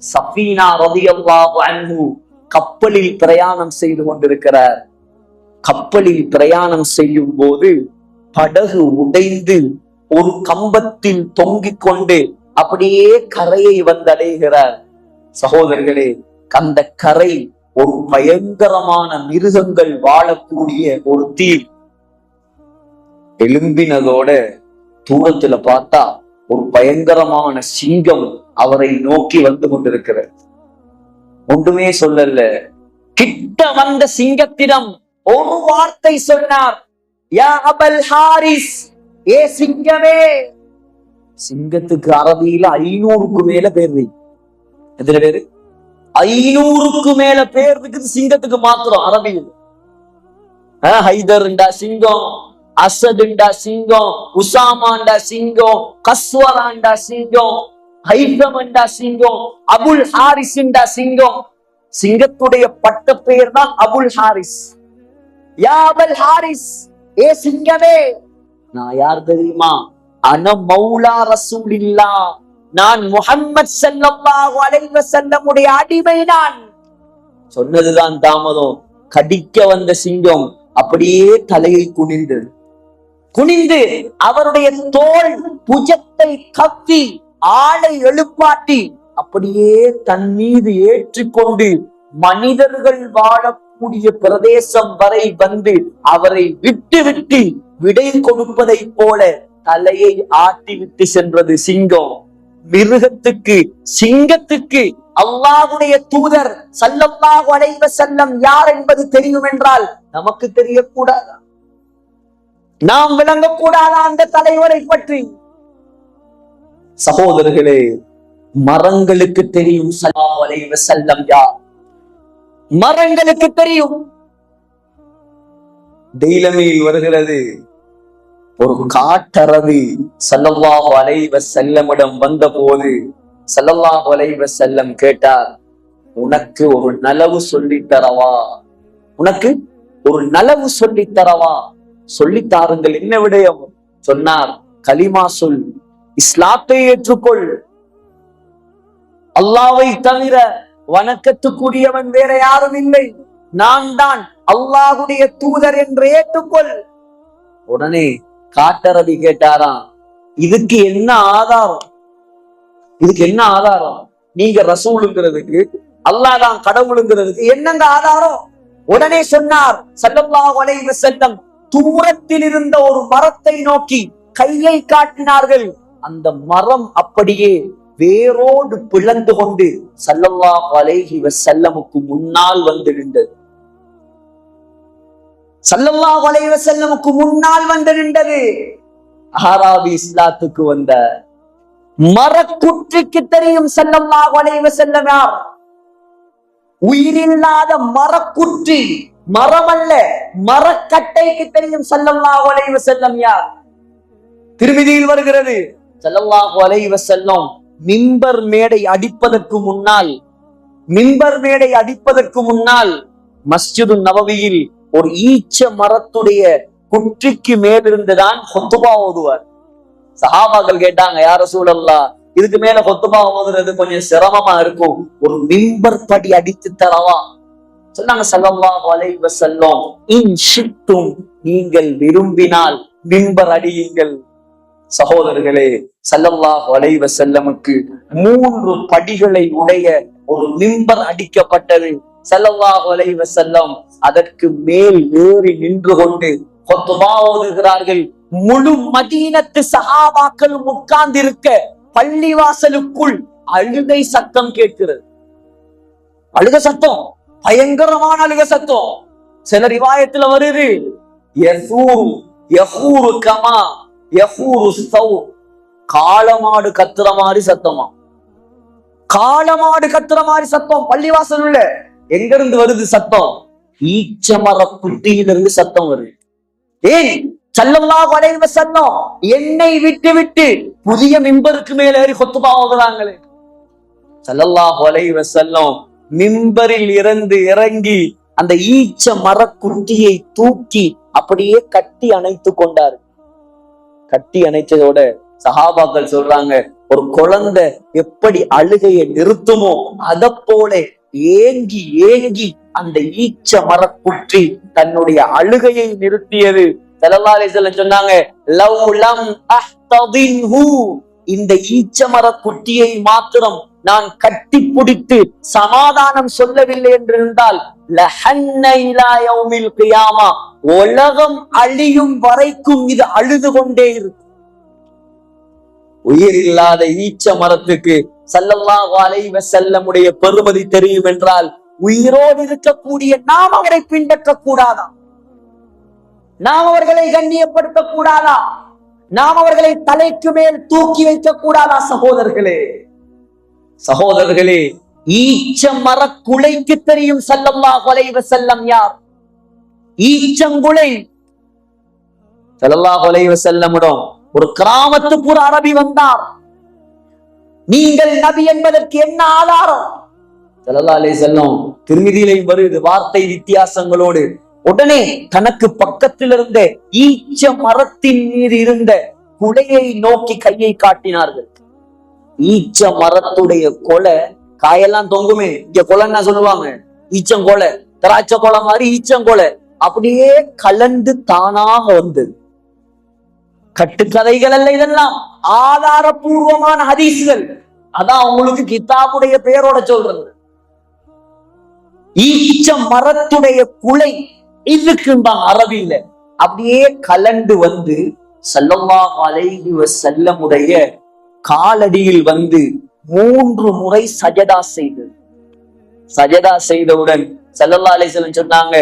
சஃபீனா ரலியல்லாஹு அன்ஹு கப்பலில் பிரயாணம் செய்து கொண்டிருக்கிறார். கப்பலில் பிரயாணம் செய்யும் போது படகு உடைந்து ஒரு கம்பத்தில் தொங்கிக் கொண்டு அப்படியே கரையை வந்தடைகிறார். சகோதரர்களே, அந்த கரை ஒரு பயங்கரமான மிருகங்கள் வாழக்கூடிய ஒரு தீவு. எழும்பினதோட தூரத்துல பார்த்தா ஒரு பயங்கரமான சிங்கம் அவரை நோக்கி வந்து கொண்டிருக்கிறது. ஒன்றுமே சொல்லல. கிட்ட வந்த சிங்கத்திடம் ஒரு வார்த்தை சொன்னார், யா அபல் ஹாரிஸ், ஏ சிங்கமே. சிங்கத்துக்கு அரபியில 500க்கு மேல பேர். எத்தனை பேரு? 500க்கு மேல பேர் இருக்குது சிங்கத்துக்கு மாத்திரம் அரபியில். ஹைதர்ண்டா சிங்கம், அசதுண்டா சிங்கம், உசாமாண்டா சிங்கம், கஸ்வராண்டா சிங்கம், ஹைதமண்டா சிங்கம், அபுல் ஹாரிஸ்ண்டா சிங்கம். சிங்கத்துடைய பட்ட பெயர் தான் அபுல் ஹாரிஸ். யா அபுல் ஹாரிஸ், ஏ சிங்கமே. நான் யார் தெரியுமா? அன மௌலா ரசூலில்லாஹ், நான் முஹம்மது ஸல்லல்லாஹு அலைஹி வஸல்லமுடைய அடிமை. நான் சொன்னதுதான் தாமதம். கடிக்க வந்த சிங்கம் அப்படியே தலையை குனிந்து அவருடைய தோல் புஜத்தை கவ்வி ஆளை எழுப்பாட்டி அப்படியே தன் மீது ஏற்றிக்கொண்டு மனிதர்கள் வாழக்கூடிய பிரதேசம் வரை வந்து அவரை விட்டு விடை கொடுப்பதை போல தலையை ஆட்டி விட்டு சென்றது சிங்கம். மிருகத்துக்கு, சிங்கத்துக்கு அல்லாஹ்வுடைய தூதர் ஸல்லல்லாஹு அலைஹி வஸல்லம் யார் என்பது தெரியும் என்றால் நமக்கு தெரியக்கூடாதா? நாம் விளங்கக்கூடாதா அந்த தலைவரை பற்றி? சகோதரர்களே, மரங்களுக்கு தெரியும் ஸல்லல்லாஹு அலைஹி வஸல்லம் யார். மரங்களுக்கு தெரியும். டெய்லமில் வருகிறது, ஒரு காட்டரவி ஸல்லல்லாஹு அலைஹி வஸல்லமிடம் வந்த போது ஸல்லல்லாஹு அலைஹி வஸல்லம் கேட்டார், உனக்கு ஒரு நலவு சொல்லித் தரவா? உனக்கு ஒரு நலவு சொல்லித் தரவா? சொல்லித்தாருங்கள், என்ன விடயம்? சொன்னார், கலிமா சொல், இஸ்லாத்தை ஏற்றுக்கொள், அல்லாஹ்வை தவிர வணக்கத்துக்குரியவன் வேற யாரும் இல்லை, நான் தான் அல்லாஹ்வுடைய தூதர் என்று ஏற்றுக்கொள். உடனே காட்டரவி கேட்டாராம், இதுக்கு என்ன ஆதாரம்? இதுக்கு என்ன ஆதாரம்? நீங்க ரசூலுங்கிறதுக்கு, அல்லாஹ் தான் கடவுளுங்கிறதுக்கு என்னங்க ஆதாரம்? உடனே சொன்னார் ஸல்லல்லாஹு அலைஹி வஸல்லம், தூரத்தில் இருந்த ஒரு மரத்தை நோக்கி கையை காட்டினார்கள். அந்த மரம் அப்படியே வேரோடு பிளந்து கொண்டு ஸல்லல்லாஹு அலைஹி வஸல்லமுக்கு முன்னால் வந்து நின்றது. ஸல்லல்லாஹு அலைஹி வஸல்லமுக்கு முன்னால் வந்து நின்றது. அராபி இஸ்லாத்துக்கு வந்த மரக்குற்றிக்கு தெரியும் ஸல்லல்லாஹு அலைஹி வஸல்லம் யார். உயிரில்லாத மரக்குற்றி, மரம் அல்ல, மரக்கட்டைக்கு தெரியும் ஸல்லல்லாஹு அலைஹி வஸல்லம் யார். திருமிதியில் வருகிறது, ஸல்லல்லாஹு அலைஹி வஸல்லம் மிம்பர் மேடை அடிப்பதற்கு முன்னால் மஸ்ஜிது நபவியில் ஒரு ஈச்ச மரத்துடைய குற்றிக்கு மேலிருந்துதான் ஹுத்பா ஓதுவார். சஹாபாக்கள் கேட்டாங்க, யா ரசூலல்லாஹ், இதுக்கு மேல ஹுத்பா ஓதுறது கொஞ்சம் சிரமமா இருக்கும், ஒரு மிம்பர் படி அடித்து தரவா? சொன்னாங்க ஸல்லல்லாஹு அலைஹி வஸல்லம், இன் ஷித்தும், நீங்கள் விரும்பினால் மிம்பர் அடியுங்கள். சகோதரர்களே, ஸல்லல்லாஹு அலைஹி வஸல்லமுக்கு 3 படிகளை உடைய ஒரு மிம்பர் அடிக்கப்பட்டது. ஸல்லல்லாஹு அலைஹி வஸல்லம் அதற்கு மேல் ஏறி நின்று கொண்டு ஹுத்பா ஓதுகிறார்கள். முழு மதீனத்து சஹாபாக்களும் உட்கார்ந்திருக்க பள்ளிவாசலுக்குள் அழுகை சத்தம் கேட்கிறது. அழுக சத்தம், பயங்கரமான அழுக சத்தம். சில ரிவாயத்துல வருது, யஹூரு கமா யஹூரு ஸௌ, காளமாடு கத்துற மாதிரி சத்தமா, காளமாடு கத்துற மாதிரி சத்தம். பள்ளிவாசல் உள்ள எங்க இருந்து வருது சத்தம்? ஈச்சமர குட்டியிலிருந்து சத்தம் வருது. ஏன்? ஸல்லல்லாஹு அலைஹி வஸல்லம் என்னை விட்டு புதிய மிம்பருக்கு மேல ஏறி ஹுத்பா ஓதுறாங்களே. ஸல்லல்லாஹு அலைஹி வஸல்லம் மிம்பரில் இருந்து இறங்கி அந்த ஈச்ச மரக்குட்டியை தூக்கி அப்படியே கட்டி அணைத்து கொண்டார். கட்டி அணைச்சதோட சஹாபாக்கள் சொல்றாங்க, ஒரு குழந்தை எப்படி அழுகையை நிறுத்துமோ அத போல ஏங்கி ஏங்கி அந்த ஈச்ச மரக்குற்றி தன்னுடைய அழுகையை நிறுத்தியது. ஸல்லல்லாஹு அலைஹி வஸல்லம் சொன்னாங்க, லவ் லம் அஹ்ததின்ஹு, இந்த ஈச்ச மரக்குட்டியை மாத்திரம் நான் கட்டி பிடித்து சமாதானம் சொல்லவில்லை என்றிருந்தால் லஹன்ன இலா யௌமில் கியாமா, உலகம் அழியும் வரைக்கும் இது அழுது கொண்டே இருக்கும். உயிர் இல்லாத ஈச்ச மரத்துக்கு ஸல்லல்லாஹு அலைஹி வஸல்லமுடைய பெருமதி தெரியும் என்றால், உயிரோடு இருக்கக்கூடிய நாம் அவரை பின்பற்ற கூடாதா? நாம் அவர்களை கண்ணியப்படுத்த கூடாதா? நாம் அவர்களை தலைக்கு மேல் தூக்கி வைக்க கூடாதா? சகோதரர்களே, ஈச்ச மரக்குலைக்கு தெரியும் ஸல்லல்லாஹு அலைஹி வஸல்லம் யார். ஈச்சங்குலை. ஸல்லல்லாஹு அலைஹி வஸல்லமிடம் ஒரு கிராமத்துக்கு ஒரு அரபி வந்தார். நீங்கள் நபி என்பதற்கு என்ன ஆதாரம்? ஸல்லல்லாஹு அலைஹி வஸல்லம் திருமிதியிலே வருது வார்த்தை வித்தியாசங்களோடு. உடனே தனக்கு பக்கத்தில் இருந்த ஈச்ச மரத்தின் மீது இருந்த குலையை நோக்கி கையை காட்டினார்கள். ஈச்ச மரத்துடைய கொலை, காயெல்லாம் தொங்குமே, இங்க கொலைன்னா சொல்லுவாங்க, ஈச்சங்கொலை, திராட்சை கொலை மாதிரி ஈச்சங்கொலை அப்படியே கலந்து தானாக வந்தது. கட்டுக்கதைகள் அல்ல இதெல்லாம், ஆதாரபூர்வமான ஹதீஸ்கள். அதான் உங்களுக்கு கிதாபுடைய பெயரோட சொல்றது. ஈச்ச மரத்துடைய குலை இதுக்கும்பாங்க அரபியில. அப்படியே கலந்து வந்து ஸல்லல்லாஹு அலைஹி வஸல்லமுடைய காலடியில் வந்து 3 முறை சஜதா செய்து, சஜதா செய்தவுடன் ஸல்லல்லாஹு அலைஹி வஸல்லம் சொன்னாங்க,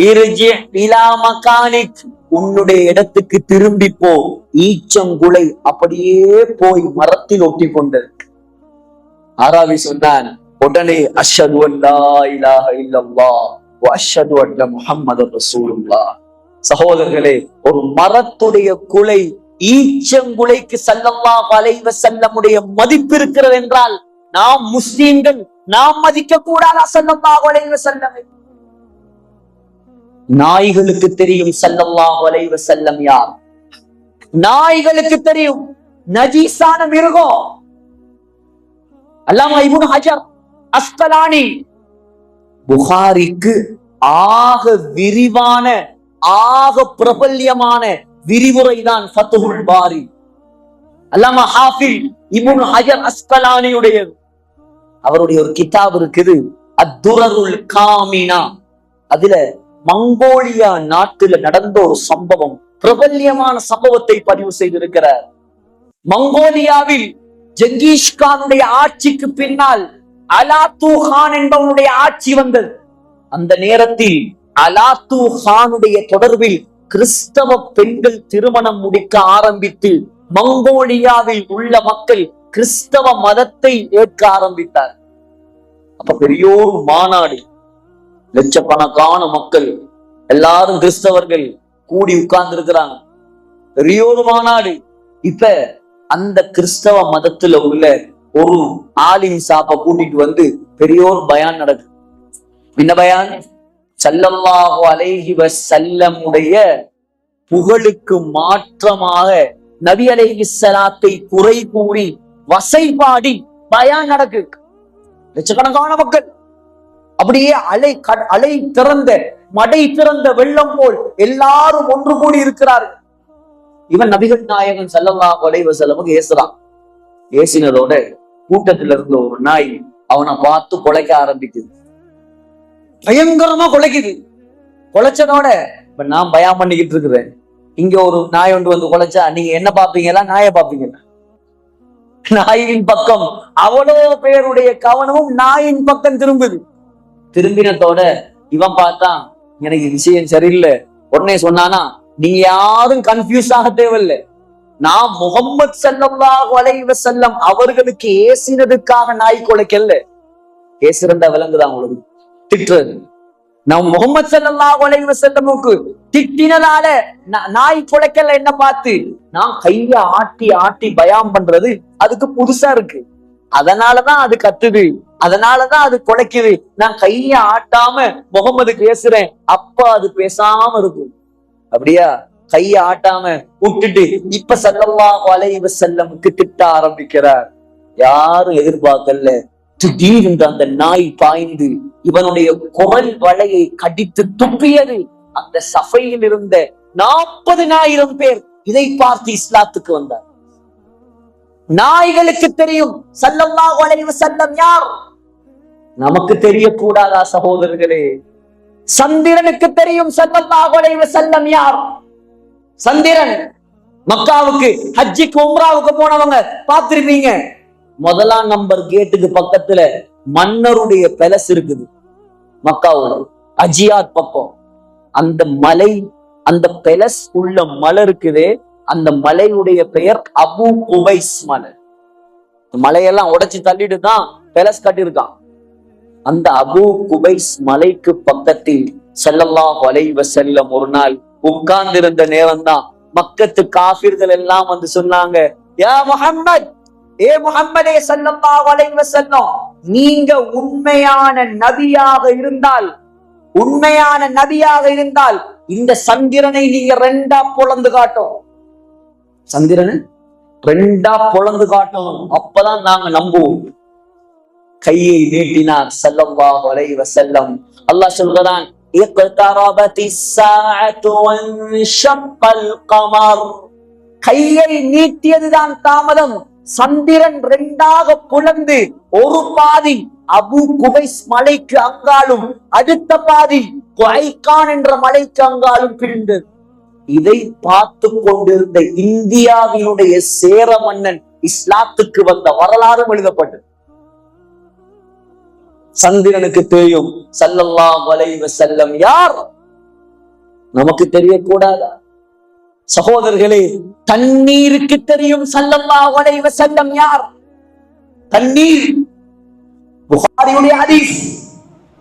இர்ஜி இலா மகானிக், உன்னுடைய இடத்துக்கு திரும்பி போ. ஈச்சங்குலை அப்படியே போய் மரத்தில் ஒட்டி கொண்டது. ஆராவி சொன்னான், உடனே அஷ்ஹது அல்லா இலாஹ இல்லல்லாஹ் வ அஷ்ஹது அன்ன முஹம்மது ரசூலுல்லாஹ். சகோதரர்களே, ஒரு மரத்துடைய குலை, ஈச்சங்குலைக்கு ஸல்லல்லாஹு அலைஹி வஸல்லமுடைய மதிப்பு இருக்கிறது என்றால் நாம் முஸ்லிம்கள் நாம் மதிக்க கூடாதா ஸல்லல்லாஹு அலைஹி வஸல்லம்? நாய்களுக்கு தெரியும் ஸல்லல்லாஹு அலைஹி வஸல்லம் யார். நாய்களுக்கு தெரியும் நஜீஸான மிருகம். அல்லாமா இப்னு ஹஜர் அஸ்கலானி புகாரிக்கு ஆக விரிவான ஆக பிரபல்யமான விரிவுரை தான் ஃபத்ஹுல் பாரி. அல்லாமா ஹாஃபிஸ் இப்னு ஹஜர் அஸ்கலானியுடைய அவருடைய ஒரு கிதாப் இருக்குது, அத்துரருல் காமினா. அதுல மங்கோலியா நாட்டுல நடந்த ஒரு சம்பவம், பிரபல்யமான சம்பவத்தை பதிவு செய்திருக்கிறார். மங்கோலியாவில் ஜங்கீஸ் கானுடைய ஆட்சிக்கு பின்னால் அலாத்து கான் என்பவனுடைய ஆட்சி வந்தது. அந்த நேரத்தில் அலாத்து கானுடைய தொடர்பில் கிறிஸ்தவ பெண்கள் திருமணம் முடிக்க ஆரம்பித்து மங்கோலியாவில் உள்ள மக்கள் கிறிஸ்தவ மதத்தை ஏற்க ஆரம்பித்தார். அப்ப பெரியோரு மாநாடு, லட்சக்கணக்கான மக்கள் எல்லாரும் கிறிஸ்தவர்கள் கூடி உட்கார்ந்து இருக்கிறாங்க, பெரியோரு மாநாடு. இப்ப அந்த கிறிஸ்தவ மதத்துல உள்ள ஒரு ஆலிம் சாப்ப கூட்டிட்டு வந்து பெரியோர் பயான் நடக்குது. என்ன பயான்? ஸல்லல்லாஹு அலைஹி வஸல்லம் உடைய புகழுக்கு மாற்றமாக நபி அலைஹிஸ்ஸலாத்தை குறை கூறி வசைபாடி பயான் நடக்கு. லட்சக்கணக்கான மக்கள் அப்படியே அலை திறந்த மடை திறந்த வெள்ளம் போல் எல்லாரும் ஒன்று கூடி இருக்கிறார்கள். இவன் நபிகள் நாயகன் ஸல்லல்லாஹு அலைஹி வஸல்லம் ஏசுறான். ஏசினதோட கூட்டத்துல இருந்த ஒரு நாய் அவனை பார்த்து குலைக்க ஆரம்பிக்குது. பயங்கரமா குலைக்குது. குலைச்சதோட இப்ப நான் பயம் பண்ணிக்கிட்டு இருக்கிறேன், இங்க ஒரு நாய் ஒன்று வந்து குலைச்சா நீங்க என்ன பாப்பீங்களா? நாயை பாப்பீங்களா? நாயின் பக்கம் அவ்வளோ பேருடைய கவனமும் நாயின் பக்கம் திரும்புது. திரும்பினத்தோட இவன் பார்த்தான், எனக்கு விஷயம் சரியில்லை. உடனே சொன்னானா, நீங்க யாரும் கன்ஃபியூஸ் ஆக தேவையில்லை, நான் முஹம்மது ஸல்லல்லாஹு அலைஹி வஸல்லம் அவர்களுக்கு ஏசினதுக்காக நாய் குலைக்கல. ஏசிறந்தா விளங்குதான் உங்களுக்கு? திட்டுறது. நான் முஹம்மது ஸல்லல்லாஹு அலைஹி வஸல்லமுக்கு திட்டினதால நாய் குலைக்கல. என்ன பார்த்து நான் கைய ஆட்டி ஆட்டி பயான் பண்றது அதுக்கு புதுசா இருக்கு, அதனாலதான் அது கத்துது, அதனாலதான் அது குலைக்குது. நான் கைய ஆட்டாம முகம்மதுக்கு பேசுறேன், அப்ப அது பேசாம இருக்கும். அப்படியா? கைய ஆட்டாம விட்டுட்டு இப்ப ஸல்லல்லாஹு அலைஹி வஸல்லமுக்கு திட்ட ஆரம்பிக்கிறார். யாரும் எதிர்பார்க்கல. திடீரென்று அந்த நாய் பாய்ந்து இவனுடைய குரல் வளையை கடித்து துப்பியது. அந்த சபையில் இருந்த 40,000 பேர் இதை பார்த்து இஸ்லாத்துக்கு வந்தார். நாய்களுக்கு தெரியும் ஸல்லல்லாஹு அலைஹி வஸல்லம் யார். நமக்கு தெரியக்கூடாதா சகோதரர்களே? சந்திரனுக்கு தெரியும் ஸல்லல்லாஹு அலைஹி வஸல்லம் யார். சந்திரன் மக்காவுக்கு ஹஜ்ஜுக்கு உம்ராவுக்கு போனவங்க பார்த்திருப்பீங்க. முதலாம் நம்பர் கேட்டுக்கு பக்கத்துல மன்னருடைய பெலஸ் இருக்குது. மக்காவோட அஜியாத் பக்கம் அந்த மலை, அந்த பெலஸ் உள்ள மலை இருக்குதே, அந்த மலையுடைய பெயர் அபு குபைஸ் மலை. மலையெல்லாம் உடைச்சு தள்ளிட்டு தான் பெலஸ் கட்டியிருக்கான். அந்த அபு குபைஸ் மலைக்கு பக்கத்தில் ஸல்லல்லாஹு அலைஹி வஸல்லம் ஒரு நாள் உட்கார்ந்து இருந்த நேரம் தான் மக்கத்து காஃபிர்கள் எல்லாம் வந்து சொன்னாங்க, யா முஹம்மத், ஏ முஹம்மதே ஸல்லல்லாஹு அலைஹி வஸல்லம், நீங்க உண்மையான நபியாக இருந்தால் இந்த சந்திரனை நீங்க 2ஆ பொளந்து காட்டும். சந்திரனை 2ஆ பொளந்து காட்டும், அப்பதான் நாங்க நம்புவோம். கையை நீட்டினார் ஸல்லல்லாஹு அலைஹி வஸல்லம். அல்லாஹ் சொல்கிறான், இக்தரபத்திஸ் ஸாஅத்து வன்ஷக்கல் கமர். கையை நீட்டியதுதான் தாமதம். சந்திரன் 2ஆக புலந்து ஒரு பாதி அபு குபைஸ் மலைக்கு அங்காலும் அடுத்த பாதி குவைகான் என்ற மலைக்கு அங்காலும் பிரிந்தது. இதை பார்த்து கொண்டிருந்த இந்தியாவினுடைய சேர மன்னன் இஸ்லாத்துக்கு வந்த வரலாறும் எழுதப்பட்டது. சந்திரனுக்கு தெரியும் ஸல்லல்லாஹு அலைஹி வஸல்லம் யார், நமக்கு தெரியக்கூடாதா? சகோதரர்களே, தண்ணீருக்கு தெரியும் ஸல்லல்லாஹு அலைஹி வஸல்லம் யார். தண்ணீர் புகாரியுடைய ஹதீஸ்.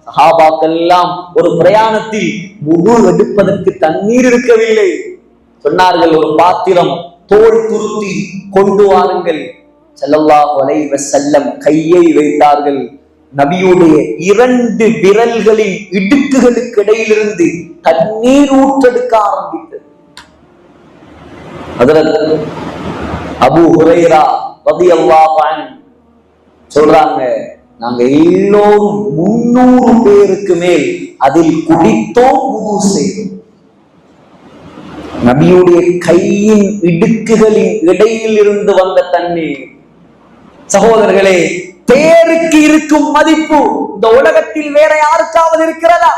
சஹாபாக்கள் எல்லாம் ஒரு பிரயாணத்தில் வுது எடுப்பதற்கு தண்ணீர் இருக்கவில்லை. சொன்னார்கள், ஒரு பாத்திரம் தோல் துருத்தி கொண்டு வாருங்கள். ஸல்லல்லாஹு அலைஹி வஸல்லம் கையை வைத்தார்கள். நபியுடைய 2 விரல்களின் இடுக்குகளுக்கு இடையிலிருந்து தண்ணீர் ஊற்றெடுக்க ஆரம்பித்தது. ஹஜ்ரத் அபூ ஹுரைரா ரலியல்லாஹு அன்ஹு சொல்றாங்க, நாங்க எல்லோரும் 300 பேருக்கு மேல் அதில் குடித்தோம், வுது செய்தோம். நபியுடைய கையின் இடுக்குகளின் இடையில் இருந்து வந்த தண்ணீர். சகோதரர்களே, பேருக்கு இருக்கும் மதிப்பு இந்த உலகத்தில் வேற யாருக்காவது இருக்கிறதா?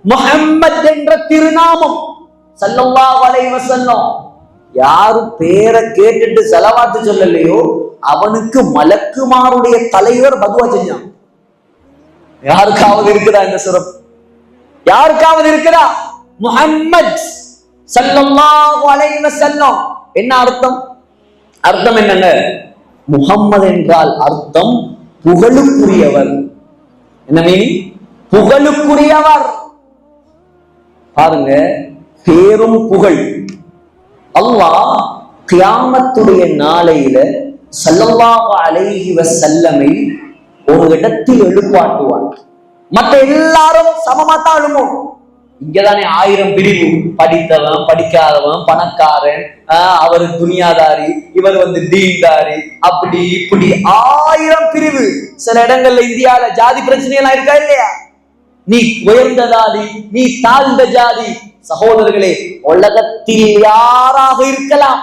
முஹம்மத் என்ற திருநாமம் ஸல்லல்லாஹு அலைஹி வஸல்லம், யாரு பேரை கேட்டுட்டு ஸலவாத்து சொல்லலையோ அவனுக்கு மலக்குமாருடைய தலைவர் பதுவா செஞ்சான். யாருக்காவது இருக்குதா இந்த சிறப்பு? யாருக்காவது இருக்குதா? முஹம்மத் ஸல்லல்லாஹு அலைஹி வஸல்லம் என்ன அர்த்தம்? அர்த்தம் என்னங்க? முஹம்மது என்றால் அர்த்தம் புகழுக்குரியவர். என்ன மீனிங்? புகழுக்குரியவர். பாருங்க, பேரும் புகழ். அல்லாஹ் கியாமத்துடைய நாளையில ஸல்லல்லாஹு அலைஹி வஸல்லமை ஒரு இடத்தில் எழுப்பாட்டுவார். மற்ற எல்லாரும் சமமாத்தான் எழுமோ. இங்கதானே 1000 பிரிவு, படித்தவன் படிக்காதவன், பணக்காரன், அவரு துனியாதாரி, இவர் தீன்தாரி, அப்படி இப்படி 1000 பிரிவு. சில இடங்கள்ல இந்தியால ஜாதி பிரச்சனை எல்லாம் இருக்கா இல்லையா? நீ உயர்ந்த ஜாதி, நீ தாழ்ந்த ஜாதி. சகோதரர்களே, உலகத்தில் யாராக இருக்கலாம்,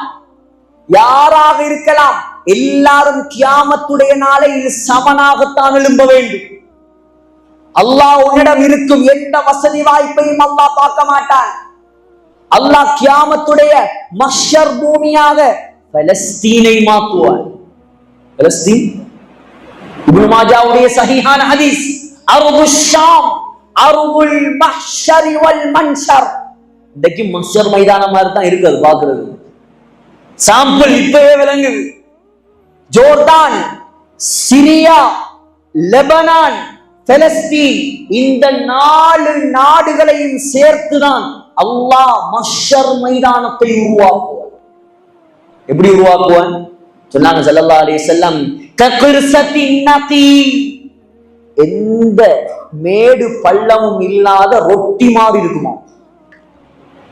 யாராக இருக்கலாம், எல்லாரும் கியாமத்துடைய நாளையில் சமனாகத்தான் எழும்ப வேண்டும். அல்லாஹ் உன்னிடம் இருக்கும் எந்த வசதி வாய்ப்பையும் அல்லாஹ் பார்க்க மாட்டான். அல்லாஹ் கியாமத்துடைய மஹ்ஷர் பூமியாக பலஸ்தீனை மாற்றுவார். பலஸ்தீன் இப்னு மாஜாவுடைய சஹீஹான ஹதீஸ், அர்துஷ் ஷாம் அர்துல் மஹ்ஷர் வல் மன்ஷர். இன்னைக்கு மஹ்ஷர் மைதானம் மாதிரி தான் இருக்கு, அது பாக்குறது சாம்பிள் இப்பவே விளங்குது. ஜோர்டான், சிரியா, லெபனான், பலஸ்தீன், இந்த 4 நாடுகளையும் சேர்த்துதான் அல்லாஹ் மஹ்ஷர் மைதானத்தை உருவாக்குவார். எப்படி உருவாக்குவான் சொன்னாங்க ஸல்லல்லாஹு அலைஹி வஸல்லம், கக்ர்சத்தின் நகி, எந்த மேடு பள்ளமும் இல்லாத ரொட்டி மாதிரி இருக்குமா.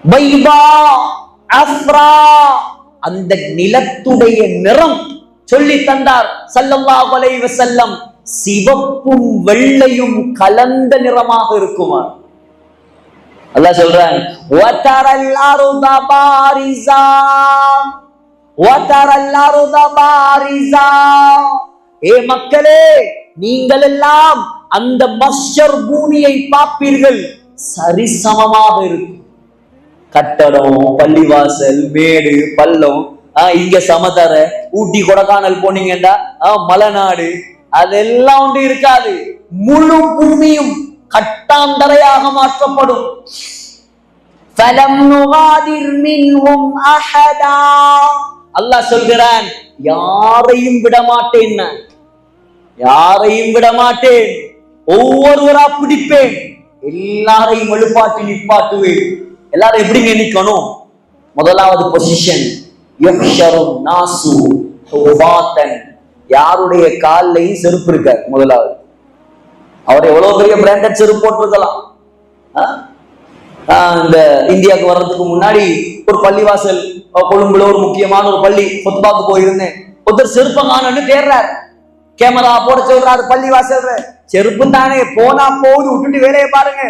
பைபா அஃப்ரா, அந்த நிலத்துடைய நிறம் சொல்லி தந்தார் ஸல்லல்லாஹு அலைஹி வஸல்லம், சிவப்பும் வெள்ளையும் கலந்த நிறமாக இருக்குமா. அல்லாஹ் சொல்றான், வதரல் அர்த பாரிஸா வதரல் அர்த பாரிஸா, ஏ மக்களே, நீங்கள் எல்லாம் அந்த மஹ்ஷர் பூமியை பார்ப்பீர்கள், சரிசமமாக இருக்கும். கட்டடம், பள்ளிவாசல், மேடு பள்ளம், இங்க சமதர, ஊட்டி கொடைக்கானல் போனீங்கன்னா மலைநாடு, அதெல்லாம் ஒன்று இருக்காது. முழு பூமியும் கட்டாந்தரையாக மாற்றப்படும். அல்லாஹ் சொல்கிறான், யாரையும் விடமாட்டேன், யாரையும் விடமாட்டேன், ஒவ்வொருவரா பிடிப்பேன், எல்லாரையும் எழுப்பாட்டி நிப்பாட்டுவேன். எல்லாரும் எப்படிங்க நிக்கணும்? முதலாவது பொசிஷன், யாருடைய காலையும் செருப்பு இருக்காரு. முதலாவது, அவர் எவ்வளவு பெரிய பிராண்டட் செருப்பு போட்டிருக்கலாம். இந்த இந்தியாவுக்கு வர்றதுக்கு முன்னாடி ஒரு பள்ளிவாசல் கொழும்புல ஒரு முக்கியமான ஒரு பள்ளி கொத்பாக்கு போயிருந்தேன். ஒருத்தர் செருப்ப காணன்னு தேடுறாரு, கேமரா போட சொல்றாரு, பள்ளிவாசல் செருப்பு தானே, போனா போகுது, விட்டுட்டு வேலையை பாருங்க.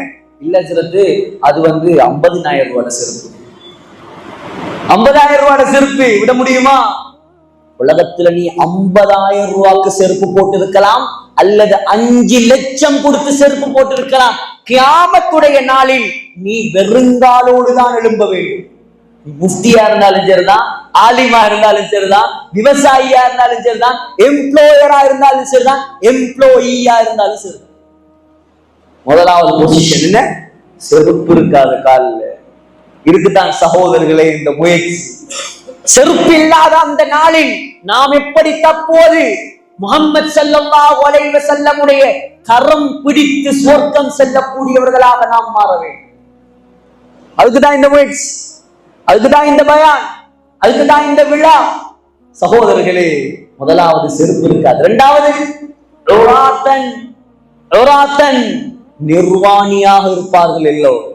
இல்ல சிறப்பு, அது 50,000 ரூபாய் செருப்பு. 50,000 ரூபாய் செருப்பு விட முடியுமா? உலகத்துல நீ 50,000 ரூபாய்க்கு செருப்பு போட்டு இருக்கலாம், அல்லது 5 லட்சம் கொடுத்து செருப்பு போட்டு இருக்கலாம். கியாமத்துடைய நாளில் நீ வெறுங்காலோடு தான் எழும்ப வேண்டும். முஃப்தியா இருந்தாலும் சரிதான், ஆலிமா இருந்தாலும் சரிதான், விவசாயியா இருந்தாலும் சரிதான், எம்ப்ளாயரா இருந்தாலும் சரிதான், எம்ப்ளாயியா இருந்தாலும் சரிதான். முதலாவது பொசிஷன் என்ன? செருப்பு இருக்காத காலில் இருக்குதான் சகோதரர்களே இந்த முயற்சி. செருப்பு இல்லாத அந்த நாளில் நாம் எப்படி தப்புவது? முஹம்மது ஸல்லல்லாஹு அலைஹி வஸல்லமுடைய கரம் பிடித்து சொர்க்கம் செல்லக்கூடியவர்களாக நாம் மாற வேண்டும். அதுக்குதான் இந்த முயற்சி, அதுக்குதான் இந்த பயான், அதுக்குதான் இந்த விழா. சகோதரர்களே, முதலாவது செருப்பு இருக்காது. இரண்டாவது நிர்வாணியாக இருப்பார்கள். எல்லோரும்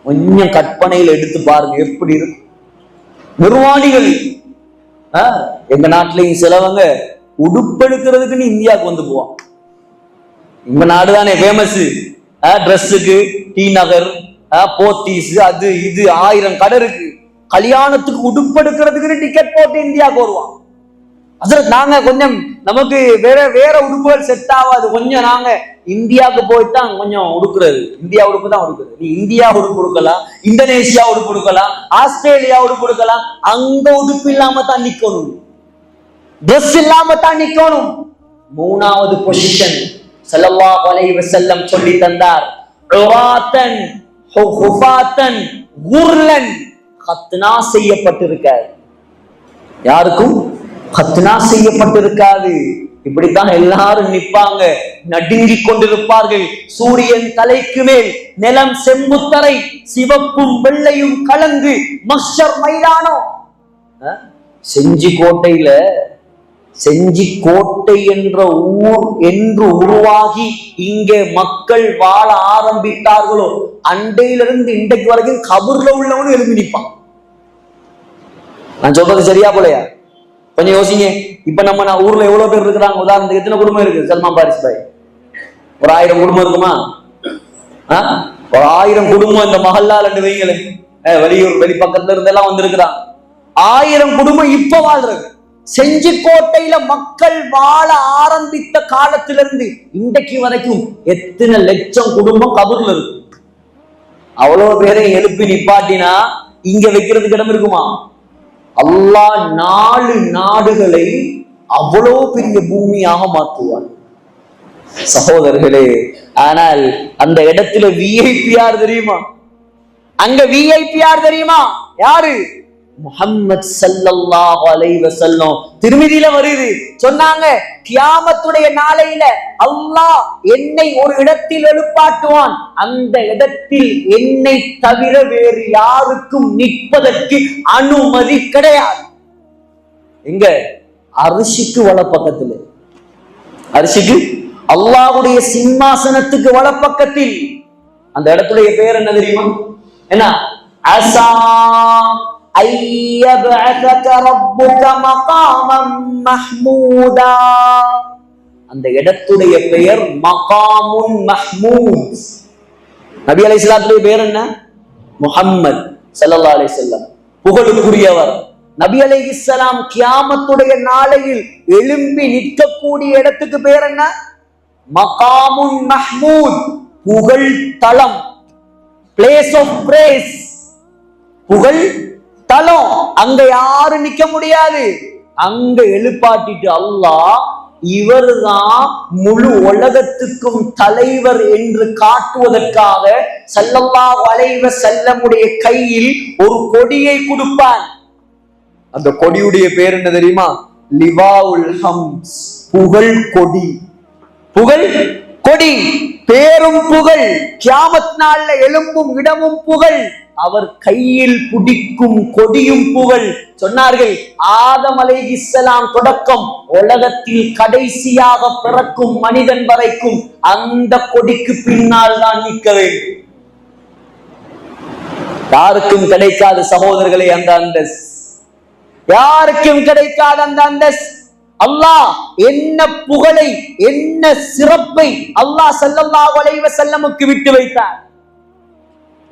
கொஞ்சம் கற்பனையில் எடுத்து பாருங்க எப்படி இருக்கு நிர்வாணிகள். எங்க நாட்டிலையும் சிலவங்க உடுப்பெடுக்கிறதுக்குன்னு இந்தியாவுக்கு வந்து போவான். இந்த நாடு தானே ஃபேமஸ் ட்ரெஸ்ஸுக்கு. டி நகர், போத்தீஸ், அது இது 1000 கடை இருக்கு. கல்யாணத்துக்கு உடுப்பெடுக்கிறதுக்குன்னு டிக்கெட் போட்டு இந்தியாவுக்கு வருவான். நாங்க கொஞ்சம் நமக்கு வேற உடுப்புகள் செட் ஆகாது, கொஞ்சம் நாங்க இந்தியாவுக்கு போய்தான் கொஞ்சம் உடுக்குறது. இந்தியா உடுப்பு தான் உடுக்குறது. நீ இந்தியா உடுப்பு உடுக்கலாம், இந்தோனேஷியா உடுப்பு உடுக்கலாம், ஆஸ்திரேலியா உடுப்பு உடுக்கலாம். அங்க உடுப்பு இல்லாம தான் நிக்கணும், ட்ரெஸ் இல்லாம தான் நிக்கணும். மூணாவது பொசிஷன் ஸல்லல்லாஹு அலைஹி வஸல்லம் சொல்லி தந்தார். உராத்தன் ஹுஃபாத்தன் குர்லன். கத்னா செய்யப்பட்டிருக்காது, யாருக்கும் கத்னா செய்யப்பட்டிருக்காது. இப்படித்தான் எல்லாரும் நிப்பாங்க, நடுங்கிக் கொண்டிருப்பார்கள். சூரியன் தலைக்கு மேல், நிலம் செம்புத்தரை, சிவப்பும் வெள்ளையும் கலந்து மஹ்ஷர் மைதானம். செஞ்சிக்கோட்டை என்ற ஊர் என்று உருவாகி இங்கே மக்கள் வாழ ஆரம்பித்தார்களோ, அண்டையிலிருந்து இன்றைக்கு வரைக்கும் கபூர்ல உள்ளவனு எழுப்பி நிற்பான். நான் சொல்றது சரியா போலையா? கொஞ்சம் யோசிங்க. இப்ப நம்ம ஊர்ல எவ்வளவு பேர் இருக்கிறாங்க? உதாரணத்துக்கு எத்தனை குடும்பம் இருக்கு? சல்மான் பாரிஸ் பாய், ஒரு 1000 குடும்பம் இருக்குமா? ஒரு 1000 குடும்பம் இந்த மஹல்லால வைங்களேன், வெளியூர் வெளி பக்கத்துல இருந்தெல்லாம் வந்திருக்கிறான். 1000 குடும்பம் இப்ப வாழ்றது. செஞ்சிக்கோட்டையில மக்கள் வாழ ஆரம்பித்த காலத்திலிருந்து இன்றைக்கு வரைக்கும் எத்தனை லட்சம் குடும்பம் கபூர்ல இருக்கு. அவ்வளவு பேரை எழுப்பி நிப்பாட்டினா இங்க வைக்கிறதுக்கு இடம் இருக்குமா? அல்லாஹ் 4 நாடுகளை அவ்வளவு பெரிய பூமியாக மாற்றுவார் சகோதரர்களே. ஆனால் அந்த இடத்துல விஐபி யார் தெரியுமா? அங்க விஐபி யார் தெரியுமா? யாரு? முஹம்மது ஸல்லல்லாஹு அலைஹி வஸல்லம். திருமிதியில வருது, சொன்னாங்க கியாமத்துடைய நாளையில அல்லாஹ் என்னை ஒரு இடத்தில் எழுப்பாட்டுவான். அந்த இடத்தில் என்னை தவிர வேறு யாருக்கும் நிற்பதற்கு அனுமதி கிடையாது. எங்க? அரிசிக்கு வலப்பக்கத்துல, அரிசிக்கு அல்லாஹ்வுடைய சிம்மாசனத்துக்கு வலப்பக்கத்தில். அந்த இடத்துடைய பேர் என்ன தெரியுமா? என்ன? அஸா ஐயபஅஸக ரப்புக மகாமம் மஹ்மூதா. அந்த இடத்துடைய பெயர் மகாமுன் மஹ்மூத். நபி அலைஹிஸ்ஸலாத்துடைய பேர் என்ன? முஹம்மது ஸல்லல்லாஹு அலைஹி வஸல்லம், புகழுக்குரியவர். நபி அலைஹிஸ்ஸலாம் கியாமத்துடைய நாளையில் எழும்பி நிற்கக்கூடிய இடத்துக்கு பேர் என்ன? மகாமுன் மஹ்மூத், புகழ் தலம், பிளேஸ் ஆஃப் பிரேஸ், புகழ் தலம். அங்க யாரும் நிக்க முடியாது. அங்க எழுப்பாட்டிட்டு அல்லாஹ் இவர்தான் முழு உலகத்துக்கும் தலைவர் என்று காட்டுவதற்காக ஸல்லல்லாஹு அலைஹி வஸல்லமுடைய கையில் ஒரு கொடியை கொடுப்பான். அந்த கொடியுடைய பேர் என்ன தெரியுமா? லிவாஉல் ஹம்ஸ், புகழ் கொடி. புகழ் கொடி, பேரும் புகழ். கியாமத் நாள்ல எழும்பும் இடமும் புகழ். அவர் கையில் பிடிக்கும் கொடியும் புகழ். சொன்னார்கள், ஆதம் அலைஹிஸ்ஸலாம் தொடக்கம் உலகத்தில் கடைசியாக பிறக்கும் மனிதன் வரைக்கும் அந்த கொடிக்கு பின்னால் தான் நிற்க வேண்டும். யாருக்கும் கிடைக்காத சகோதரர்களே அந்த அந்தஸ், யாருக்கும் கிடைக்காத அந்த அந்தஸ். அல்லாஹ் என்ன புகழை, என்ன சிறப்பை அல்லாஹ் ஸல்லல்லாஹு அலைஹி வஸல்லமுக்கு விட்டு வைத்தார்.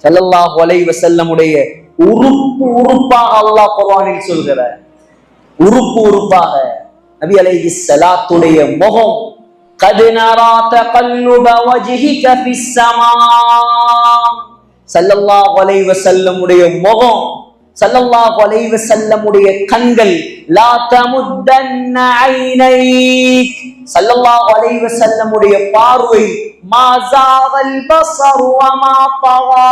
ஸல்லல்லாஹு அலைஹி வஸல்லமுடைய உறுப்பு உறுப்பாக அல்லாஹ் குர்ஆனில் சொல்கிறார். உறுப்பு உறுப்பாக நபி அலைஹிஸ்ஸலாத்துடைய முகம், கத் நரா தகல்லுப வஜ்ஹிக ஃபிஸ் ஸமா. ஸல்லல்லாஹு அலைஹி வஸல்லமுடைய முகம் ஸல்லல்லாஹு அலைஹி வஸல்லமுடைய கண்கள் லா தமுத்தன்ன ஐனைக், ஸல்லல்லாஹு அலைஹி வஸல்லமுடைய பார்வை மா ஸாகல் பஸரு வ மா தகா,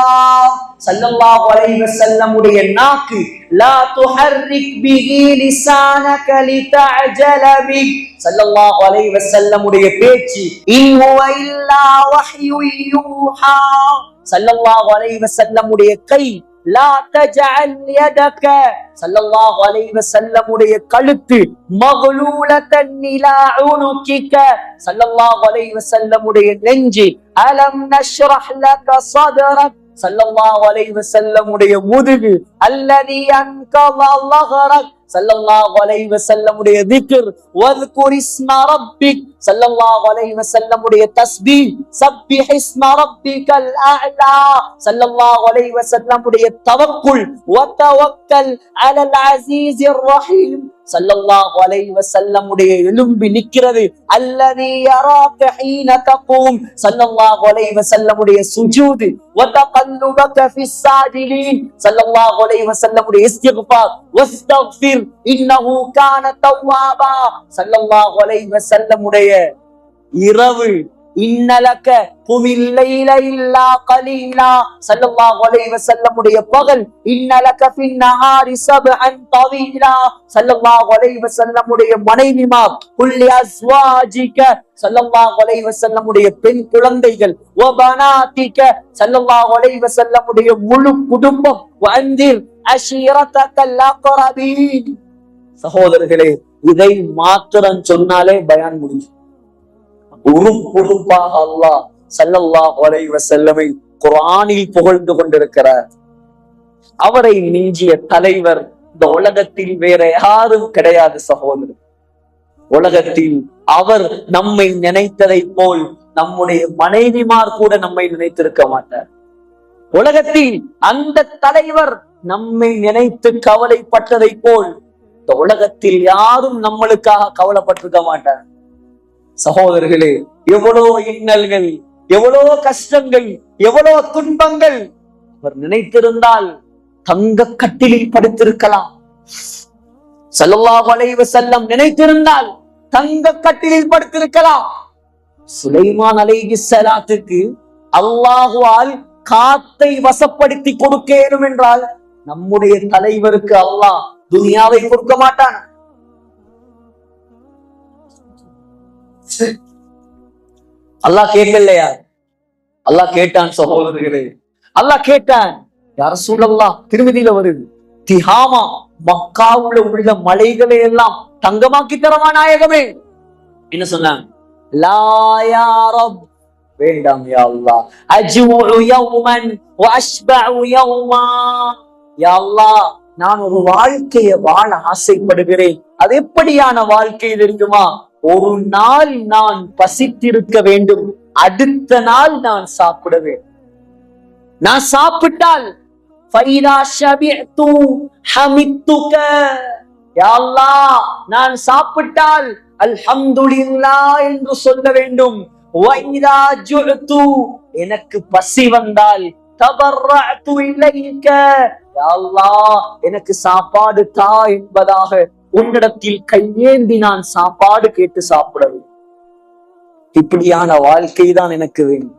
ஸல்லல்லாஹு அலைஹி வஸல்லமுடைய நாக்கு லா துஹர்ரிக் பிஹி லிசானக லிதஅஜல பிக், ஸல்லல்லாஹு அலைஹி வஸல்லமுடைய பேச்சு இன் ஹுவ இல்லா வஹ்யு யூஹா, ஸல்லல்லாஹு அலைஹி வஸல்லமுடைய கை லா தஜஅல் யதக, ஸல்லல்லாஹு அலைஹி வஸல்லமுடைய கழுத்து மக்லூலத்தன் இலா உனுகிக, ஸல்லல்லாஹு அலைஹி வஸல்லமுடைய நெஞ்சு அலம் நஷ்ரஹ் லக ஸத்ரக், ஸல்லல்லாஹு அலைஹி வஸல்லமுடைய முதுகு அல்லதி அன்கத ظهرك, ஸல்லல்லாஹு அலைஹி வஸல்லமுடைய திக்ர் வذ்குர் இஸ்ம ரப்பிக், ஸல்லல்லாஹு அலைஹி வஸல்லமுடைய தஸ்பீஹ் சப்பிஹ் இஸ்ம ரப்பிகல் அஅலா, ஸல்லல்லாஹு அலைஹி வஸல்லமுடைய தவக்குல் வ தவக்கல் அலல் அஸீஸிர் ரஹீம், ஸல்லல்லாஹு அலைஹி வஸல்லமுடைய எலும்பி நிக்கிறது அல்லதி யராக ஹீன தகூம், ஸல்லல்லாஹு அலைஹி வஸல்லமுடைய சுஜூத் வ தகல்லுபக ஃபிஸ் சாஜிதீன், ஸல்லல்லாஹு அலைஹி வஸல்லமுடைய இஸ்திக்ஃபார் வஸ்தக்ஃபிர் இன்னஹு கான தவ்வாபா, ஸல்லல்லாஹு அலைஹி வஸல்லமுடைய இரவு இன்னலக குமில் லைல இல்லா கலீலா, ஸல்லல்லாஹு அலைஹி வஸல்லமுடைய பகல் இன்னலக ஃபின் நஹாரி சப்அன் தவீலா, ஸல்லல்லாஹு அலைஹி வஸல்லமுடைய மனைவிமார் குல்லி அஸ்வாஜிக, ஸல்லல்லாஹு அலைஹி வஸல்லமுடைய பெண் குழந்தைகள் வ பனாதிக, ஸல்லல்லாஹு அலைஹி வஸல்லமுடைய முழு குடும்பம் வஅந்திர் அஷீரதகல் அக்ரபீன். சகோதரர்களே, இதை மாத்திரம் சொன்னாலே பயான் முடிஞ்சு. உறுப்பாக அல்லாஹ் ஸல்லல்லாஹு அலைஹி வஸல்லமை குர்ஆனில் புகழ்ந்து கொண்டிருக்கிறார். அவரை மிஞ்சிய தலைவர் இந்த உலகத்தில் வேற யாரும் கிடையாது சகோதரர். உலகத்தில் அவர் நம்மை நினைத்ததை போல் நம்முடைய மனைவிமார் கூட நம்மை நினைத்திருக்க மாட்டார். உலகத்தில் அந்த தலைவர் நம்மை நினைத்து கவலைப்பட்டதை போல் இந்த உலகத்தில் யாரும் நம்மளுக்காக கவலைப்பட்டிருக்க மாட்டார். சகோதரர்களே, எவ்வளோ இன்னல்கள், எவ்வளோ கஷ்டங்கள், எவ்வளோ துன்பங்கள் அவர் நினைத்திருந்தால் தங்க கட்டிலில் படுத்திருக்கலாம். ஸல்லல்லாஹு அலைஹி வஸல்லம் நினைத்திருந்தால் தங்க கட்டிலில் படுத்திருக்கலாம். சுலைமான் அலைஹிஸ்ஸலாத்துக்கு அல்லாஹ்வால் காத்தை வசப்படுத்தி கொடுக்க இயலும் என்றால் நம்முடைய தலைவருக்கு அல்லாஹ் துனியாவை கொடுக்க மாட்டான். அல்லாஹ் கேட்கலையா? அல்லாஹ் கேட்டான் சகோதரர்களே, அல்லாஹ் கேட்டான். யா ரசூலல்லாஹ், திருமதியில வருது, திஹாமா மக்காவுல உள்ள மலைகளை எல்லாம் தங்கமாக்கி தரவா நாயகமே. என்ன சொன்னாங்க? லா யா ரப், வேண்டாம் யா அல்லாஹ். அஜ்உ யௌமன் வ அஷ்பஉ யௌமா, யா அல்லாஹ் நான் ஒரு வாழ்க்கையை வாழ ஆசைப்படுகிறேன். அது எப்படியான வாழ்க்கை தெரியுமா? ஒரு நாள் நான் பசித்திருக்க வேண்டும், அடுத்த நாள் நான் சாப்பிட வேண்டும். நான் சாப்பிட்டால் ஃபைதா ஷபிஅது ஹமிதுக, யா அல்லாஹ் நான் சாப்பிட்டால் அல்ஹம்துலில்லாஹ் என்று சொல்ல வேண்டும். வைதா ஜுஅது, எனக்கு பசி வந்தால் தபர்ரஅது இலைக, யா அல்லாஹ் எனக்கு சாப்பாடு தா என்பதாக உன்னிடத்தில் கையேந்தி நான் சாப்பாடு கேட்டு சாப்பிடவும். இப்படியான வாழ்க்கை தான் எனக்கு வேணும்.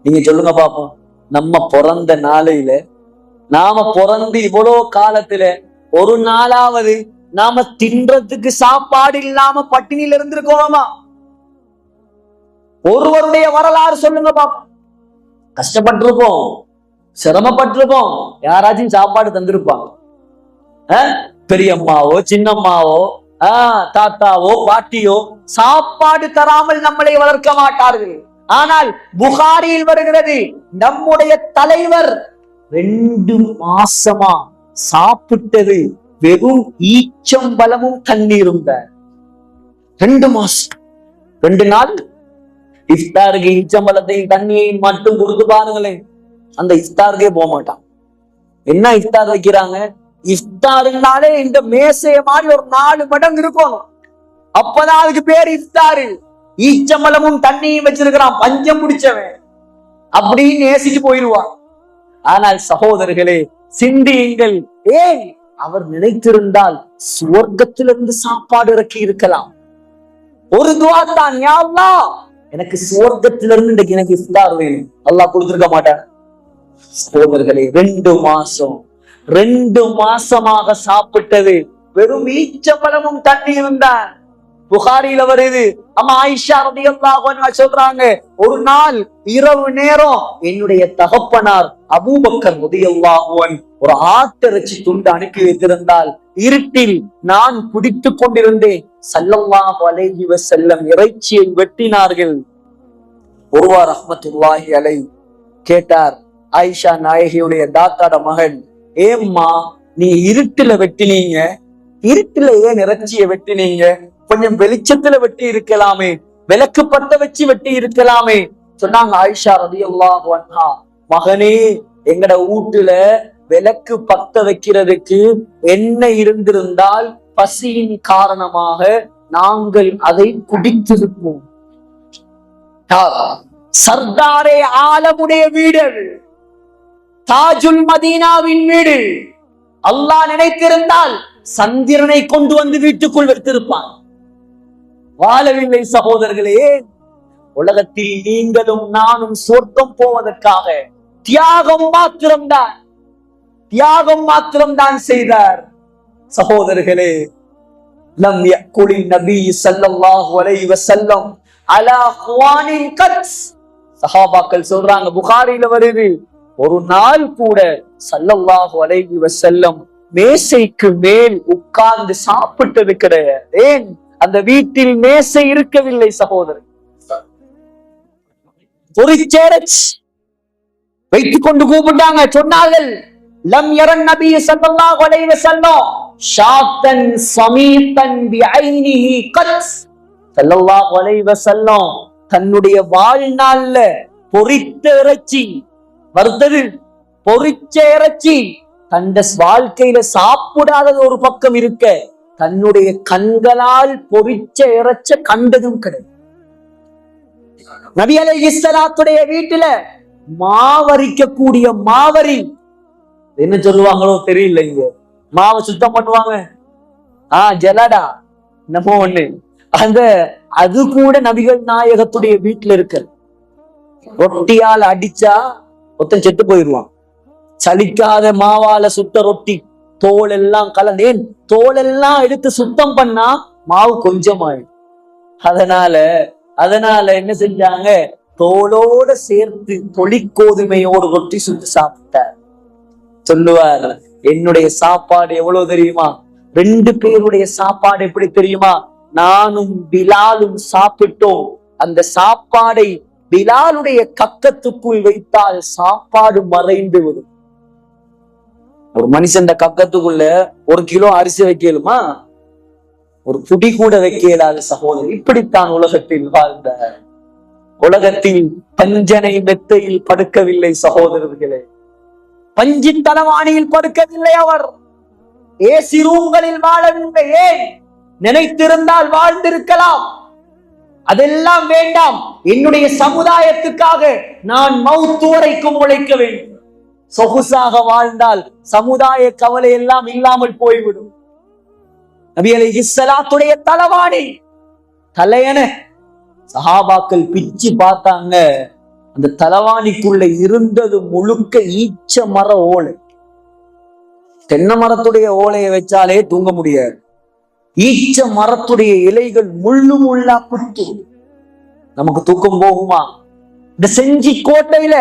நீங்க சொல்லுங்க பாப்போம், நம்ம பிறந்த நாளையில, நாம பிறந்து இவ்வளோ காலத்துல ஒரு நாளாவது நாம தின்றதுக்கு சாப்பாடு இல்லாம பட்டினியில இருந்திருக்கோமா? ஒருவருடைய வரலாறு சொல்லுங்க பாப்போம். கஷ்டப்பட்டிருப்போம், சிரமப்பட்டிருப்போம், யாராச்சும் சாப்பாடு தந்திருப்பாங்க. பெரியம்மாவோ சின்னம்மாவோ தாத்தாவோ பாட்டியோ சாப்பாடு தராமல் நம்மளை வளர்க்க மாட்டார்கள். ஆனால் புகாரியில் வருகிறது, நம்முடைய தலைவர் 2 மாசமா சாப்பிட்டது வெறும் ஈச்சம்பழமும் தண்ணீரும் தான். 2 மாசம் 2 நாள் இஃப்தாருக்கு ஈச்சம்பழத்தை தண்ணியை மட்டும் கொடுத்து பாருங்களேன், அந்த இஃப்தாருக்கே போக மாட்டான். என்ன இஃப்தார் வைக்கிறாங்க? இஃப்தாருனாலே இந்த மேசைய மாதிரி ஒரு 4 மடங்கு இருக்கும். அப்பதான் அதுக்கு பேர் இஃப்தாரு. ஈச்சம்பழமும் தண்ணியும் வச்சிருக்கிறான், பஞ்சம் முடிச்சவன் அப்படின்னு நேசிச்சு போயிடுவான். ஆனால் சகோதரர்களே, சிந்தியுங்கள். ஏன்? அவர் நினைத்திருந்தால் சுவர்க்கத்திலிருந்து சாப்பாடு இறக்கி இருக்கலாம். ஒரு துவா தான், யா அல்லாஹ் எனக்கு சுவர்க்கத்திலிருந்து இன்றைக்கு எனக்கு இஃப்தார் வேணும். அல்லாஹ் கொடுத்திருக்க மாட்டார். சகோதரர்களே, 2 மாசமாக சாப்பிட்டது வெறும் ஈச்சப்பழமும் தண்ணீரும் தான். புகாரில வருது, அம்மா ஆயிஷா ரலியல்லாஹு அன்ஹா சொல்றாங்க, ஒரு நாள் இரவு நேரம் என்னுடைய தகப்பனார் அபூபக்கர் ரலியல்லாஹு அன்ஹு ஒரு ஆட்டிறைச்சி துண்டு அனுப்பி வைத்திருந்தால் இருட்டில் நான் குடித்துக் கொண்டிருந்தேன். ஸல்லல்லாஹு அலைஹி வஸல்லம் இறைச்சியை வெட்டினார்கள். உர்வா ரஹ்மத்துல்லாஹி அலைஹி கேட்டார், ஆயிஷா நாயகியுடைய தாத்தாட மகன், ஏம்மா நீ இருட்டுல வெட்டினீங்க, இருட்டுல ஏன் இறைச்சியை வெட்டினீங்க? கொஞ்சம் வெளிச்சத்துல வெட்டி இருக்கலாமே, விளக்கு பத்த வச்சு வெட்டி இருக்கலாமே. சொன்னாங்க ஆயிஷா ரலியல்லாஹு அன்ஹா, மகனே எங்கட வீட்டுல விளக்கு பத்த வைக்கிறதுக்கு எண்ணெய் இருந்திருந்தால் பசியின் காரணமாக நாங்கள் அதை குடித்திருப்போம். சர்தாரே ஆலமுடைய வீடு, தாஜுல் மதீனாவின் வீடு. அல்லாஹ் நினைத்திருந்தால் சந்திரனை கொண்டு வந்து வீட்டுக்குள் வைத்திருப்பான். வாழவில்லை சகோதரர்களே. உலகத்தில் நீங்களும் நானும் சொர்க்கம் போவதற்காக தியாகம் மாத்திரம்தான் செய்தார். சகோதரர்களே, லம் யக்குலின் நபி ஸல்லல்லாஹு அலைஹி வஸல்லம் அலா குவானின் கத்ஸ். சஹாபாக்கள் சொல்றாங்க, புகாரில வருது, ஒரு நாள் கூட ஸல்லல்லாஹு அலைஹி வஸல்லம் மேசைக்கு மேல் உட்கார்ந்து சாப்பிட்டது கிடையாது. ஏன்? அந்த வீட்டில் மேசை இருக்கவில்லை. சகோதரர், வைத்துக் கொண்டு கூப்பிட்டாங்க, சொன்னார்கள், லம் யரன் நபி ஸல்லல்லாஹு அலைஹி வஸல்லம் ஷாத்தன் ஸமீதன் பிஐனிஹி கத். ஸல்லல்லாஹு அலைஹி வஸல்லம் தன்னுடைய வாழ்நாள்ல பொரித்த இறைச்சி, வறுத்தது பொரிச்ச இறைச்சி தந்த வாழ்க்கையில சாப்பிடாதது ஒரு பக்கம் இருக்க, தன்னுடைய கண்களால் பொரிச்ச இறைச்ச கண்டதும் கிடையாது. நபி அலைஹிஸ்ஸலாத்துடைய வீட்டுல மாவரிக்கக்கூடிய மாவரி, என்ன சொல்லுவாங்களோ தெரியல, இங்க மாவை சுத்தம் பண்ணுவாங்க, ஜலடா நம்ம ஒண்ணு, அது கூட நபிகள் நாயகத்துடைய வீட்டுல இருக்க. ரொட்டியால் அடிச்சா ஒருத்தன் செத்து போயிடுவான். சலிக்காத மாவால சுத்த ரொட்டி, தோல் எல்லாம் கலந்தேன், தோல் எல்லாம் எடுத்து சுத்தம் பண்ணா மாவு கொஞ்சமாயிடும். அதனால என்ன செஞ்சாங்க, தோலோட சேர்த்து தொழிற்கோதுமையோடு ரொட்டி சுட்டு சாப்பிட்டார். சொல்லுவார், என்னுடைய சாப்பாடு எவ்வளவு தெரியுமா? 2 பேருடைய சாப்பாடு எப்படி தெரியுமா? நானும் பிலாலும் சாப்பிட்டோம். அந்த சாப்பாடை பிலாலுடைய கக்கத்துக்குள் வைத்தால் சாப்பாடு மறைந்து விடும். ஒரு மனுஷன் கக்கத்துக்குள்ள 1 கிலோ அரிசி வைக்கலுமா? ஒரு புடி கூட வைக்க இயலாத சகோதரர். இப்படித்தான் உலகத்தில் வாழ்ந்த. உலகத்தில் பஞ்சனை மெத்தையில் படுக்கவில்லை சகோதரர்களே, பஞ்சி தலவாணியில் படுக்கவில்லை. அவர் ஏசி ரூம்களில் வாழவில்லை. ஏன்? நினைத்திருந்தால் வாழ்ந்திருக்கலாம். அதெல்லாம் வேண்டாம், என்னுடைய சமுதாயத்துக்காக நான் மௌத்து வரைக்கும் உழைக்க வேண்டும். சொகுசாக வாழ்ந்தால் சமுதாய கவலை எல்லாம் இல்லாமல் போய்விடும். நபி அலைஹிஸ்ஸலாத்துடைய தலவாணி, தலையண சஹாபாக்கள் பிச்சு பார்த்தாங்க. அந்த தலவாணிக்குள்ள இருந்தது முழுக்க ஈச்ச மர ஓலை. தென்னை மரத்துடைய ஓலையை வச்சாலே தூங்க முடியாது. ஈச்ச மரத்துடைய இலைகள் முள்ளு முள்ளா குத்து. நமக்கு தூக்கம் போகுமா? இந்த செஞ்சி கோட்டையில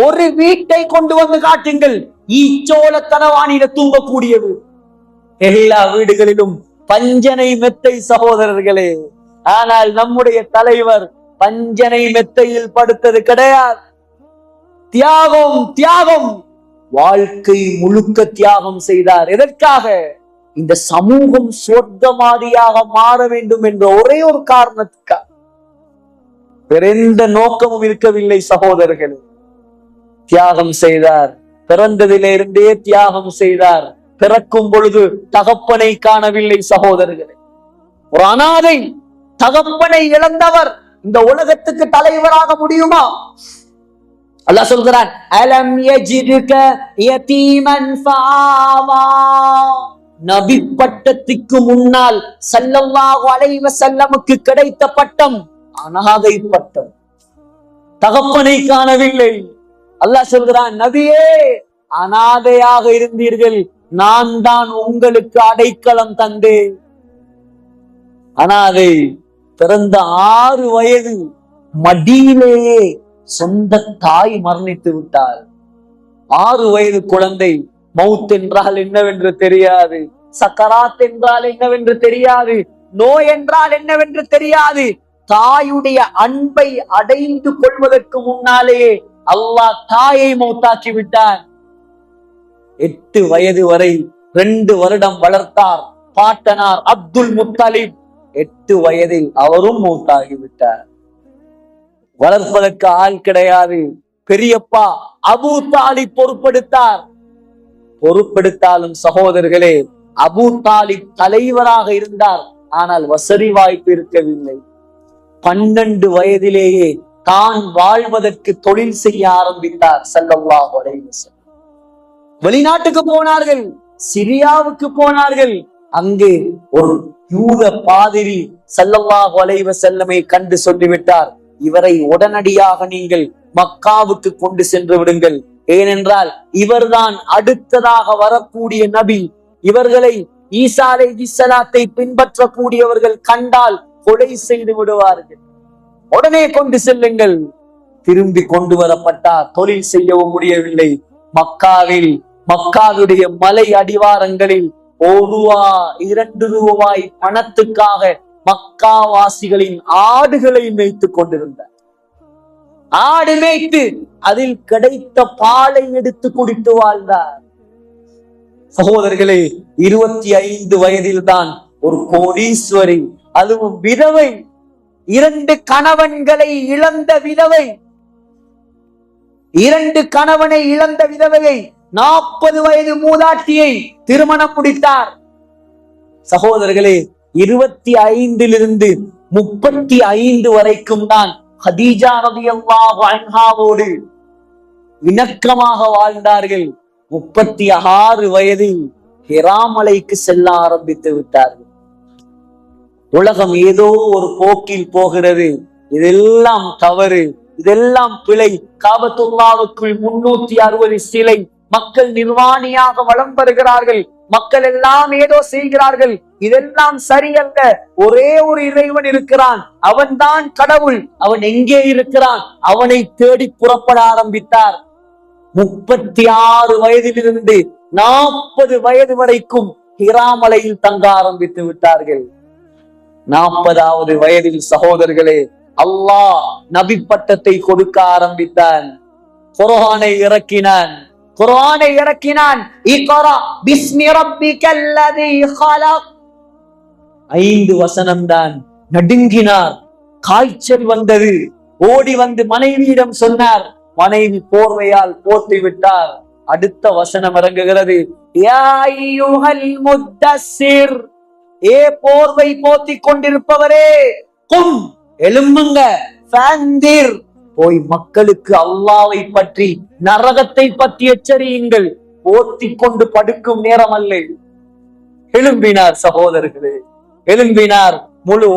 ஒரு வீட்டை கொண்டு வந்து காட்டுங்கள், ஈச்சோல தலவாணியில தூங்கக்கூடியது. எல்லா வீடுகளிலும் பஞ்சனை மெத்தை சகோதரர்களே. ஆனால் நம்முடைய தலைவர் பஞ்சனை மெத்தையில் படுத்தது கிடையாது. தியாகம், வாழ்க்கை முழுக்க தியாகம் செய்தார். எதற்காக? இந்த சமூகம் சொர்க்கவாதியாக மாற வேண்டும் என்ற ஒரே ஒரு காரணத்துக்காக. வேற எந்த நோக்கமும் இருக்கவில்லை சகோதரர்களே. தியாகம் செய்தார். பிறந்ததிலே இருந்தே தியாகம் செய்தார். பிறக்கும் பொழுது தகப்பனை காணவில்லை சகோதரர்களே. ஒரு அனாதை, தகப்பனை இழந்தவர் இந்த உலகத்துக்கு தலைவராக முடியுமா? அல்லாஹ் சொல்கிறான், அலம் யஜிதுக யதீமன் ஃபஆவா. நபி பட்டத்துக்கு முன்னால் ஸல்லல்லாஹு அலைஹி வஸல்லமுக்கு கிடைத்த பட்டம் அனாதை பட்டம். தகப்பனை காணவில்லை. அல்லாஹ் சொல்கிறான், நபியே அனாதையாக இருந்தீர்கள், நான் தான் உங்களுக்கு அடைக்கலம் தந்தேன். அனாதை. பிறந்த 6 வயது மடியிலேயே சொந்த தாய் மரணித்து விட்டார். 6 வயது குழந்தை. மவுத் என்றால் என்னவென்று தெரியாது, சக்கராத் என்றால் என்னவென்று தெரியாது, நோய் என்றால் என்னவென்று தெரியாது. தாயுடைய அன்பை அடைந்து கொள்வதற்கு முன்னாலேயே அல்லாஹ் தாயை மௌத்தாக்கி விட்டார். 8 வயது வரை 2 வருடம் வளர்த்தார் பாட்டனார் அப்துல் முத்தலிப். 8 வயதில் அவரும் மௌத்தாகிவிட்டார். வளர்ப்பதற்கு ஆள் கிடையாது. பெரியப்பா அபூ தாலிப் பொறுப்பெடுத்தாலும் சகோதரர்களே, அபூ தாலிப் தலைவராக இருந்தார், ஆனால் வசதி வாய்ப்பு இருக்கவில்லை. 12 வயதிலேயே தான் வாழ்வதற்கு தொழில் செய்ய ஆரம்பித்தார் ஸல்லல்லாஹு அலைஹி வஸல்லம். வெளிநாட்டுக்கு போனார்கள், சிரியாவுக்கு போனார்கள். அங்கே ஒரு யூத பாதிரி ஸல்லல்லாஹு அலைஹி வஸல்லமை கண்டு சொல்லிவிட்டார், இவரை உடனடியாக நீங்கள் மக்காவுக்கு கொண்டு சென்று விடுங்கள். ஏனென்றால் இவர்தான் அடுத்ததாக வரக்கூடிய நபி. இவர்களை ஈசா அலைஹிஸ்ஸலாத்தை பின்பற்றக்கூடியவர்கள் கண்டால் கொலை செய்து விடுவார்கள். உடனே கொண்டு செல்லுங்கள். திரும்பி கொண்டு வரப்பட்டார். தொழில் செய்யவும் முடியவில்லை. மக்காவுடைய மலை அடிவாரங்களில் 1 ரூபா 2 ரூபாய் பணத்துக்காக மக்காவாசிகளின் ஆடுகளை மேய்த்துக் கொண்டிருந்தார். ஆடு மேய்த்து அதில் கிடைத்த பாலை எடுத்து குடித்து வாழ்ந்தார். சகோதரர்களே, 25 வயதில் தான் ஒரு கோடீஸ்வரி, அதுவும் விதவை, 2 கணவன்களை இழந்த விதவை, 2 கணவனை இழந்த விதவையை 40 வயது மூதாட்டியை திருமணம் முடித்தார். சகோதரர்களே, 25 35 வரைக்கும் தான் ஹதீஜா ரலியல்லாஹு அன்ஹாவோடு இணக்கமாக வாழ்ந்தார்கள். 36 வயதில் ஹிரா மலைக்கு செல்ல ஆரம்பித்து விட்டார்கள். உலகம் ஏதோ ஒரு போக்கில் போகிறது. இதெல்லாம் தவறு, இதெல்லாம் பிழை. காபத்துல்லாவுக்குள் 360 சிலை. மக்கள் நிர்வாணியாக வலம் வருகிறார்கள். மக்கள் எல்லாம் ஏதோ செய்கிறார்கள். இதெல்லாம் சரியல்ல. ஒரே ஒரு இறைவன் இருக்கிறான், அவன்தான் கடவுள். அவன் எங்கே இருக்கிறான்? அவனை தேடி புறப்பட ஆரம்பித்தார். 36 வயதிலிருந்து 40 வயது வரைக்கும் ஹிரா மலையில் தங்க ஆரம்பித்து விட்டார்கள். 40வது வயதில் சகோதரர்களே, அல்லாஹ் நபி பட்டத்தை கொடுக்க ஆரம்பித்தான். குர்ஆனை இறக்கினான். இக்ரா பிஸ்மி ரப்பிக்கல்லதீ ஹலக். 5 வசனம் தான். நடுங்கினார். காய்ச்சல் வந்தது. ஓடி வந்து மனைவியிடம் சொன்னார். மனைவி போர்வையால் போர்த்தி விட்டார். அடுத்த வசனம் இறங்குகிறது. யா அய்யுஹல் முத்தஸ்ஸிர், ஏ போர்வை போத்தி கொண்டிருப்பவரே, கும், எழும்புங்க, ஃபந்திர், போய் மக்களுக்கு அல்லாஹ்வை பற்றி நரகத்தை பற்றி எச்சரியுங்கள். போத்தி கொண்டு படுக்கும் நேரம் அல்ல. எழும்பினார் சகோதரர்களே, எழும்பினார். முழு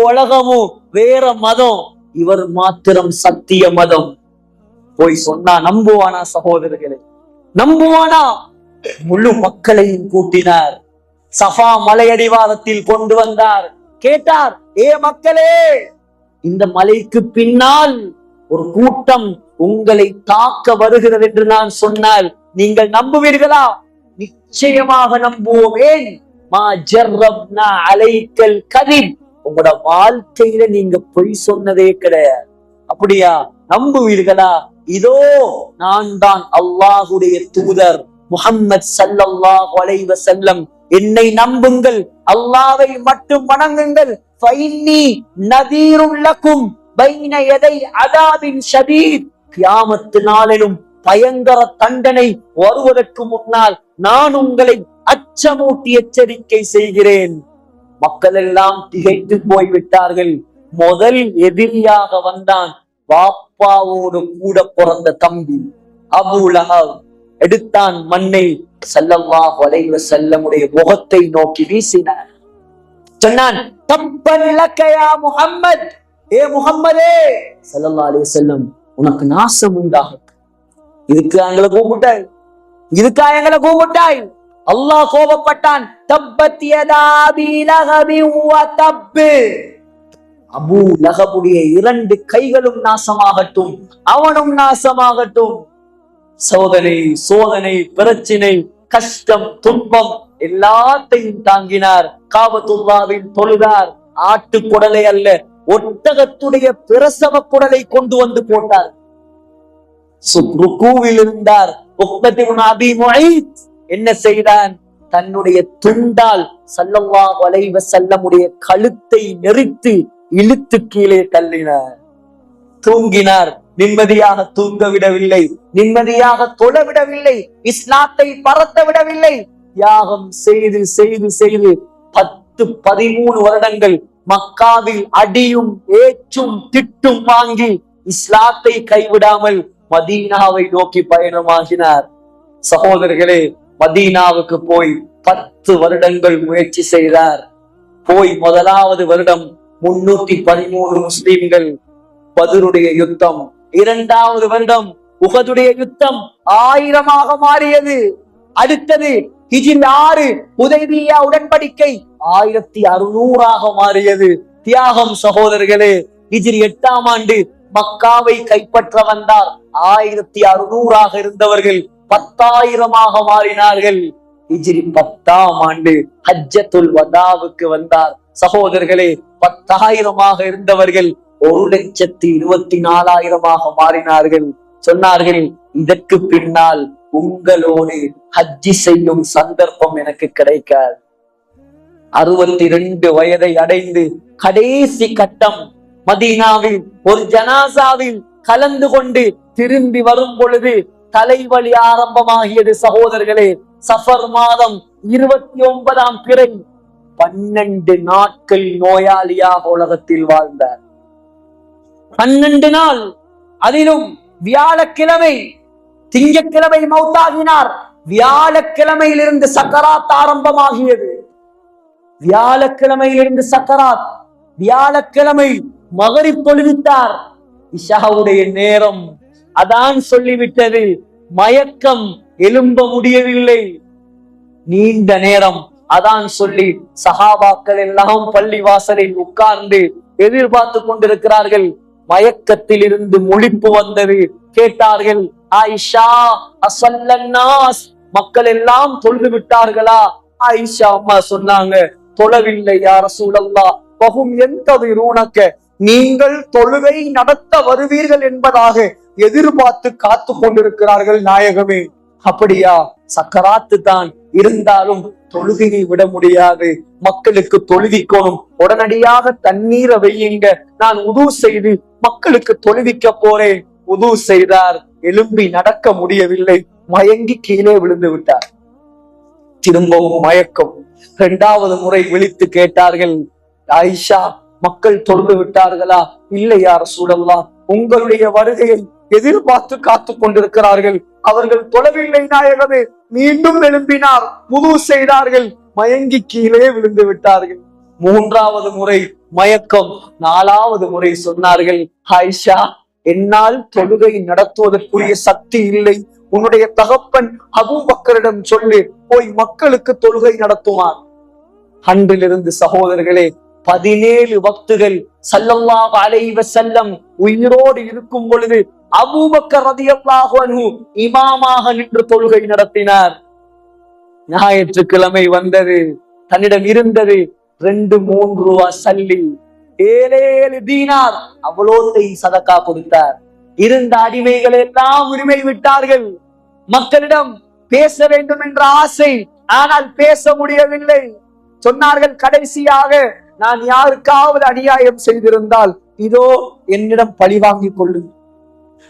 உலகமும் வேற மதம், இவர் மாத்திரம் சத்திய மதம். போய் சொன்னா நம்புவானா சகோதரர்களே? நம்புவானா? முழு மக்களையும் கூட்டினார். சஃபா மலையடிவாரத்தில் கொண்டு வந்தார். கேட்டார், ஏ மக்களே, இந்த மலைக்கு பின்னால் ஒரு கூட்டம் உங்களை தாக்க வருகிறது என்று நான் சொன்னால் நீங்கள் நம்புவீர்களா? நிச்சயமாக நம்புவோம். ஏன்? மா ஜர்ரப்னா அலைக்கல் கதிப், உங்களோட வாழ்க்கையில நீங்க பொய் சொன்னதே கிடையாது. அப்படியா? நம்புவீர்களா? இதோ நான் தான் அல்லாஹ்வுடைய தூதர் முஹம்மது ஸல்லல்லாஹு அலைஹி வஸல்லம். என்னை நம்புங்கள், அல்லாஹ்வை மட்டும் வணங்குங்கள். ஃபைன்னி நதீருல் லக்கும் பைன யதை அதாபின் ஷதீத். கியாமத் நாளிலும் பயங்கர தண்டனை வருவதற்கு முன்னால் நான் உங்களை அச்சமூட்டி எச்சரிக்கை செய்கிறேன். மக்கள் எல்லாம் திகைத்து போய்விட்டார்கள். முதல் எதிரியாக வந்தான். வாப்ப அப்பாவோடு கூட பிறந்த தம்பி அபூ லஹப் எடுத்தான் மண்ணை ஸல்லல்லாஹு அலைஹி வஸல்லமுடைய முகத்தை நோக்கி வீசினார். சொன்னான், தப்பன் லக யா முஹம்மத், ஏ முஹம்மதே ஸல்லல்லாஹு அலைஹி வஸல்லம், உனக்கு நாசம் உண்டாகட்டும். இதுக்கு எங்களை கூப்பிட்டாய். அல்லாஹ் கோபப்பட்டான். தப்பத் யதா அபீ லஹபி வ தப், அபூ லஹபுடைய 2 கைகளும் நாசமாகட்டும், அவனும் நாசமாகட்டும். சோதனை, பிரச்சனை, கஷ்டம், துன்பம் எல்லாத்தையும் தாங்கினார். காபத்துல்லாவில் தொழுதார். ஆட்டு குடலை அல்ல, ஒட்டகத்துடைய பிரசவ குடலை கொண்டு வந்து போட்டார். ருக்கூவில் இருந்தார். என்ன செய்தான்? தன்னுடைய துண்டால் ஸல்லல்லாஹு அலைஹி வஸல்லமுடைய கழுத்தை நெரித்து இழுத்து கீழே தள்ளினார். தூங்கினார். நிம்மதியாக தூங்க விடவில்லை, நிம்மதியாக தொழ விடவில்லை, இஸ்லாத்தை பரத்த விடவில்லை. தியாகம் செய்து 10-13 வருடங்கள் மக்காவில் அடியும் ஏற்றும் திட்டும் வாங்கி இஸ்லாத்தை கைவிடாமல் மதீனாவை நோக்கி பயணமாகினார். சகோதரர்களே, மதீனாவுக்கு போய் 10 வருடங்கள் முயற்சி செய்தார். போய் முதலாவது வருடம் 313 முஸ்லிம்கள், பத்ருடைய யுத்தம். 2வது வருடம் உஹதுடைய யுத்தம் 1000 மாறியது. அடுத்தது ஹிஜ்ரி 6 ஹுதைபியா உடன்படிக்கை 1600 மாறியது. தியாகம் சகோதரர்களே. ஹிஜ்ரி 8ஆம் ஆண்டு மக்காவை கைப்பற்ற வந்தார். 1600 இருந்தவர்கள் 10,000 மாறினார்கள். ஹிஜ்ரி 10ஆம் ஆண்டு ஹஜ்ஜத்துல் வதாவுக்கு வந்தார். சகோதரர்களே, 10,000 இருந்தவர்கள் 1,24,000 மாறினார்கள். சொன்னார்கள், இதற்கு பின்னால் உங்களோடு ஹஜ்ஜி செய்யும் சந்தர்ப்பம் எனக்கு கிடைக்காது. 62 வயதை அடைந்து கடைசி கட்டம் மதீனாவில் ஒரு ஜனாசாவில் கலந்து கொண்டு திரும்பி வரும் பொழுது தலைவலி ஆரம்பமாகியது. சகோதரர்களே, சஃபர் மாதம் 29ஆம் பிறை 12 நாட்கள் நோயாளியாக உலகத்தில் வாழ்ந்தார். 12 நாள். அதிலும் வியாழக்கிழமை, திங்கட்கிழமை மௌத்தாகினார். வியாழக்கிழமையிலிருந்து சக்கராத் ஆரம்பமாகியது. வியாழக்கிழமையிலிருந்து சக்கராத். வியாழக்கிழமை மகரிப் தொழுவித்தார். இஷாவுடைய நேரம் அதான் சொல்லிவிட்டது. மயக்கம், எழும்ப முடியவில்லை. நீண்ட நேரம் அதான் சொல்லி சஹாபாக்கள் எல்லாம் பள்ளி வாசலில் உட்கார்ந்து எதிர்பார்த்து கொண்டிருக்கிறார்கள். மயக்கத்தில் இருந்து முழிப்பு வந்தது. கேட்டார்கள், ஆயிஷா அஸல்லன்னாஸ், மக்கள் எல்லாம் தொழுது விட்டார்களா? ஆயிஷா அம்மா சொன்னாங்க, தொழவில்லை யா ரசூலல்லாஹ். வஹும் யன்தஸிரூனக, நீங்கள் தொழுகை நடத்த வருவீர்கள் என்பதாக எதிர்பார்த்து காத்து கொண்டிருக்கிறார்கள் நாயகமே. அப்படியா? சக்கராத்து தான், இருந்தாலும் தொழுகையை விட முடியாது. மக்களுக்கு தொழுவிக்கணும். உடனடியாக தண்ணீரை வையுங்க, நான் உது செய்து மக்களுக்கு தொழுவிக்க போறேன். உது செய்தார். எழும்பி நடக்க முடியவில்லை. மயங்கி கீழே விழுந்து விட்டார். திரும்பவும் மயக்கம். 2வது முறை விழித்து கேட்டார்கள், ஆயிஷா, மக்கள் தொழுது விட்டார்களா? இல்லை யா ரசூலல்லாஹ், உங்களுடைய வருகையை எதிர்பார்த்து காத்து கொண்டிருக்கிறார்கள். அவர்கள் தொழவில்லை நாயகமே. மீண்டும் எழும்பினார். உது செய்தார்கள். மயங்கி கீழே விழுந்து விட்டார்கள். 3வது முறை மயக்கம். 4வது முறை சொன்னார்கள், ஆயிஷா, என்னால் தொழுகை நடத்துவதற்குரிய சக்தி இல்லை. உன்னுடைய தகப்பன் அபூபக்கரிடம் சொல்லி போய் மக்களுக்கு தொழுகை நடத்துவார். அன்றிலிருந்து சகோதரர்களே, 17 வக்துகள் ஸல்லல்லாஹு அலைஹி வஸல்லம் உயிரோடு இருக்கும் பொழுது அபூபக்கர் ரலியல்லாஹு அன்ஹு இமாமாக நின்று தொழுகை நடத்தினார். ஞாயிற்றுக்கிழமை வந்தது. தன்னிடம் இருந்தது 2-3 ரூபா சல்லி, 7 தீனார், அவ்வளோத்தை சதக்கா கொடுத்தார். இருந்த அடிமைகள் எல்லாம் உரிமை விட்டார்கள். மக்களிடம் பேச வேண்டும் என்ற ஆசை, ஆனால் பேச முடியவில்லை. சொன்னார்கள், கடைசியாக நான் யாருக்காவது அநியாயம் செய்திருந்தால் இதோ என்னிடம் பழி வாங்கிக் கொள்ளுங்கள்.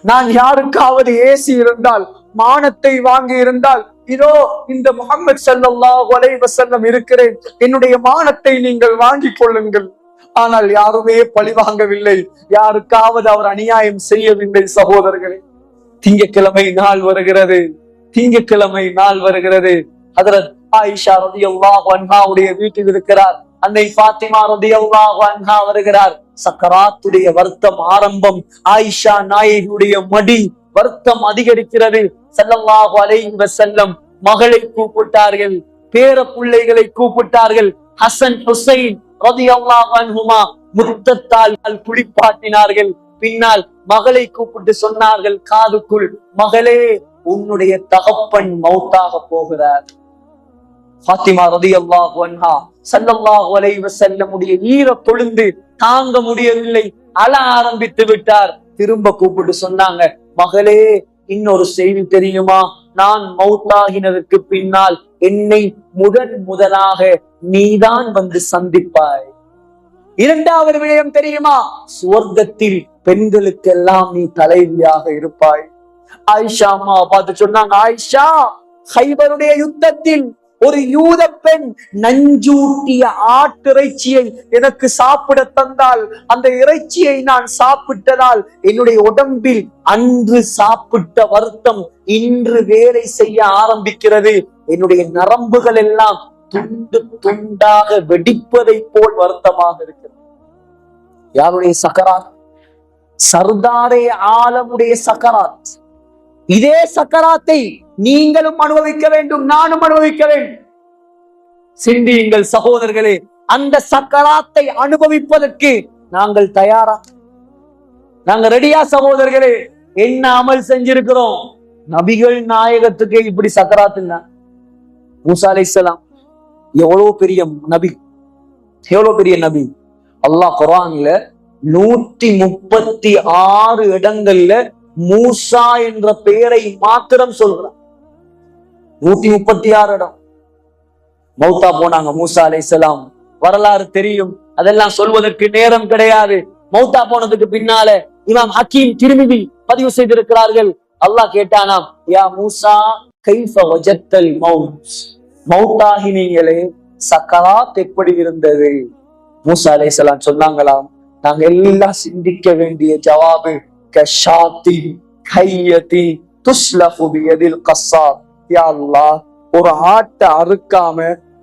நான் யாருக்காவது ஏசி இருந்தால், மானத்தை வாங்கி இருந்தால், இதோ இந்த முஹம்மது ஸல்லல்லாஹு அலைஹி வஸல்லம் இருக்கிறேன், என்னுடைய மானத்தை நீங்கள் வாங்கிக் கொள்ளுங்கள். ஆனால் யாருமே பழி வாங்கவில்லை, யாருக்காவது அவர் அநியாயம் செய்யவில்லை. சகோதரர்களே, திங்கட்கிழமை நாள் வருகிறது, திங்கட்கிழமை நாள் வருகிறது. ஹஜ்ரத் ஆயிஷா ரலியல்லாஹு அன்ஹாவுடைய வீட்டில் இருக்கிறார். அன்னை ஃபாத்திமா ரலியல்லாஹு அன்ஹா வருகிறார். சக்கராத்துடைய வருத்தம் ஆரம்பம். ஆயிஷா நாயகியுடைய மடி வருத்தம் அதிகரிக்கிறது. ஸல்லல்லாஹு அலைஹி வஸல்லம் மகளை கூப்பிட்டார்கள், பேர பிள்ளைகளை கூப்பிட்டார்கள். ஹசன் ஹுசைன் ரலியல்லாஹு அன்ஹுமா முத்தத்தால் குளிப்பாட்டினார்கள். பின்னால் மகளை கூப்பிட்டு சொன்னார்கள் காதுக்குள், மகளே, உன்னுடைய தகப்பன் மௌத்தாக போகிறார். ஃபாத்திமா ரலியல்லாஹு அன்ஹா ஸல்லல்லாஹு அலைஹி வஸல்லமுடைய ஈர கொழுந்து தாங்க முடியவில்லை, அழ ஆரம்பித்து விட்டார். திரும்ப கூப்பிட்டு சொன்னாங்க, மகளே, இன்னொரு செய்தி தெரியுமா? நான் மௌத்தாகினதற்கு பின்னால் என்னை முதலாக நீதான் வந்து சந்திப்பாய். இரண்டாவது விடயம் தெரியுமா? சுவர்க்கத்தில் பெண்களுக்கெல்லாம் நீ தலைவியாக இருப்பாய். ஆயிஷா அம்மா பார்த்து சொன்னாங்க, ஆயிஷா, ஹைபருடைய யுத்தத்தில் ஒரு யூத பெண் நஞ்சூட்டிய ஆட்டிறைச்சியை எனக்கு சாப்பிட தந்தால், அந்த இறைச்சியை நான் சாப்பிட்டதால் என்னுடைய உடம்பில் அன்று சாப்பிட்ட வருத்தம் இன்று வேலை செய்ய ஆரம்பிக்கிறது. என்னுடைய நரம்புகள் எல்லாம் துண்டு துண்டாக வெடிப்பதை போல் வருத்தமாக இருக்கிறது. யாருடைய சக்கராத்? சர்தாரே ஆலமுடைய சக்கராத். இதே சக்கராத்தை நீங்களும் அனுபவிக்க வேண்டும், நானும் அனுபவிக்க வேண்டும். சிந்தியுங்கள் சகோதரர்களே, அந்த சக்கராத்தை அனுபவிப்பதற்கு நாங்கள் தயாரா? நாங்க ரெடியா சகோதரர்களே? என்ன அமல் செஞ்சிருக்கிறோம்? நபிகள் நாயகத்துக்கு இப்படி சக்கராத் இல்ல. மூசா அலைஹிஸ்ஸலாம் எவ்வளவு பெரிய நபி, எவ்வளவு பெரிய நபி. அல்லாஹ் குர்ஆன்ல 136 இடங்கள்ல மூசா என்ற பெயரை மாத்திரம் சொல்றான். 136 இடம். மௌத்தா போனாங்க மூசா அலைஹிஸ்ஸலாம். வரலாறு தெரியும், அதெல்லாம் சொல்வதற்கு நேரம் கிடையாது. மௌத்தா போனதுக்கு பின்னால இமாம் ஹக்கீம் திர்மிதி பதிவு செய்திருக்கிறார்கள். அல்லாஹ் கேட்டானாம், யா மூசா கைஃப வஜத்தல் மௌத், மௌத்தாகினீங்களே, சக்கராத் எப்படி இருந்தது? மூசா அலைஹிஸ்ஸலாம் சொன்னாங்களாம், நாங்க எல்லாம் சிந்திக்க வேண்டிய ஜவாபு கஷாத்தி கையதி துஸ்லஃபு பியதில் கஸ்ஸாப். யா அல்லாஹ், ஒரு ஆட்டை அறுக்காம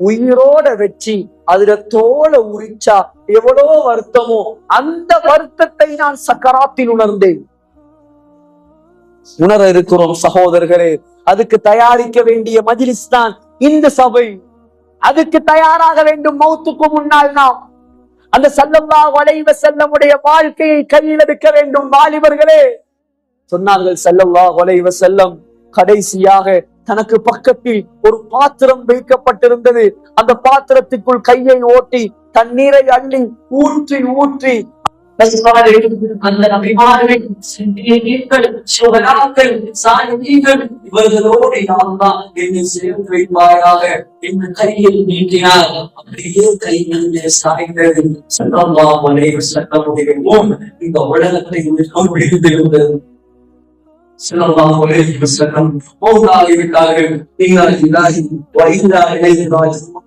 உயிரோட வச்சு அதுல தோலை உரிச்சா எவ்வளவு வருத்தமோ, அந்த வருத்தத்தை நான் சக்கராத்தில் உணர்ந்தேன். உணர இருக்கிறோம் சகோதரர்களே. அதுக்கு தயாரிக்க வேண்டிய மஜ்லிஸ் தான் இந்த சபை. அதுக்கு தயாராக வேண்டும். மௌத்துக்கு முன்னால் நாம் அந்த ஸல்லல்லாஹு அலைஹி வஸல்லமுடைய வாழ்க்கையை கையில் எடுக்க வேண்டும். வாலிபர்களே, சொன்னார்கள் ஸல்லல்லாஹு அலைஹி வஸல்லம் கடைசியாக தனக்கு பக்கத்தில் ஒரு பாத்திரம் வைக்கப்பட்டிருந்தது. அந்த பாத்திரத்துக்குள் கையை ஓட்டி தண்ணீரை அள்ளி ஊற்றி ஊற்றி அந்த நபிமார்கள், சித்திகீன்கள், சுஹதாக்கள், சாலிஹீன்கள் இவர்களோடு அல்லாஹ் என்னை சேர்த்து வைப்பாயாக என்று கையில் நீட்டினார். அப்படியே கை மேலே சாய்ந்தது. ஸல்லல்லாஹு அலைஹி வஸல்லமுடைய முகம் இந்த உலகத்தை விழுந்திருந்தது. ஸல்லல்லாஹு அலைஹி வஸல்லம் மௌத்தாகிவிட்டார்கள். இன்னா லில்லாஹி வ இன்னா இலைஹி ராஜிஊன்.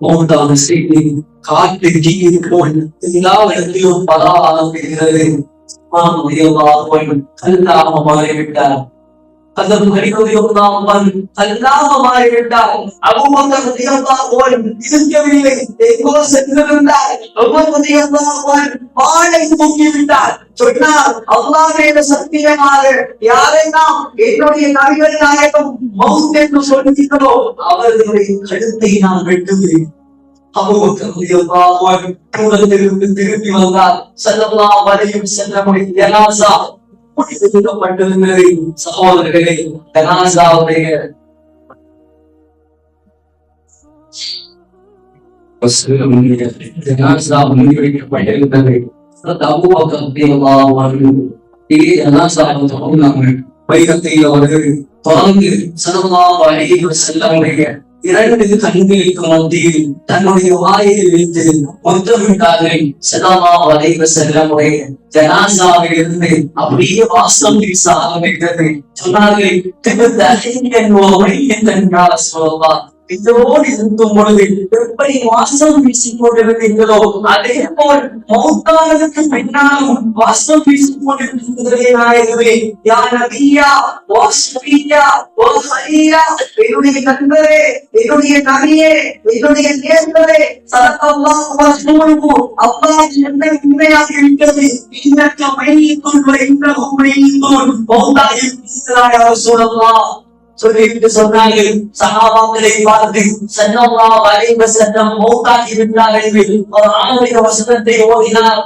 மௌத்தான செய்தி காற்று ஜீவி போல் எல்லா இடத்திலும் பரவ ஆரம்பிக்கிறது. அல்லாஹ் மாறிவிட்டார். அதற்கு அல்லாஹ் மாறிவிட்டார். அபூபக்கர் ரலியல்லாஹு அன்ஹு இருக்கவில்லை, எங்கோ சென்றிருந்தார். உமர் ரலியல்லாஹு அன்ஹு வாளை தூக்கிவிட்டார். சொன்னார், அல்லாஹ் மேல சத்தியமாக யாரெல்லாம் என்னுடைய நபிகள் நாயகம் மௌத் என்று சொல்லுகிறோ அவர்களுடைய கழுத்தை நான் வெட்டுகிறேன். அபூபக்கர் ரலியல்லாஹு அன்ஹு தூரத்திலிருந்து திரும்பி வந்தார். ஸல்லல்லாஹு அலைஹி வஸல்லமுடைய ஜனாஸா முடிக்கப்பட்டிருந்தது. சகோதரர்களே, ஜனாஸாவுடைய ஜனாஸா முன்வைக்கப்பட்டிருந்தது. அபூபக்கர் ரலியல்லாஹு அன்ஹு ஜனாஸாவை தொடர்ந்தாங்க. வைரத்தில் அவர்கள் தொடர்ந்து ஸல்லல்லாஹு அலைஹி வஸல்லமுடைய 2 கண்களுக்கு மத்தியில் தன்னுடைய வாயை வைத்து முத்தமிட்டார்கள். ஸல்லல்லாஹு அலைஹி வஸல்லமுடைய ஜனாஸாவில் இருந்து அப்படியே வாசம் வீச ஆரம்பித்தது. சொன்னார்கள், இதோடு இருக்கும் பொழுது எப்படி வாசம் வீசிக் கொண்டிருந்தீங்களோ அதே போல் மௌத்தானதுக்கு பின்னாலும் வாசம் வீசிக் கொண்டிருக்கிறதே நாயகமே. யா நபியா வாஸ்பியா வஹலியா, என்னுடைய நண்பரே, என்னுடைய நபியே, என்னுடைய நேசரே, ஸல்லல்லாஹு அலைஹி வஸல்லம், அல்லாஹ் என்னை உண்மையாக இருக்கிறது. இன்னக மையித்துன் வ இன்னஹும் மையித்துன், மௌத்தாகி இருக்கிறாய் யா ரசூலல்லாஹ் சொல்லிட்டு சொன்னார்கள். சஹாபாக்களை பார்த்து ஸல்லல்லாஹு அலைஹி வஸல்லம் மௌத்தாகி விட்டார்கள் என்று குர்ஆனுடைய வசனத்தை ஓதினார்.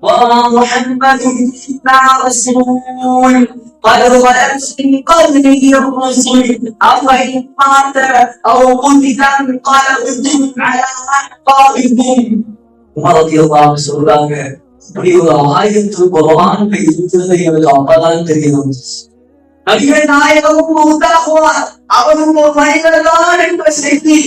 வமா முஹம்மதுன் இல்லா ரசூல் قد خلت من قبله الرسل أفإن مات أو قتل انقلبتم على أعقابكم. ரலியல்லாஹு சொல்றாங்க, இப்படி ஒரு ஆயத்து குர்ஆன்ல இருக்கிறது எனக்கு அப்பதான் தெரியும். நபிகள் நாயகமும் மௌத்தாகுவார், அவரும் ஒரு மனிதர்தான் என்ற செய்தி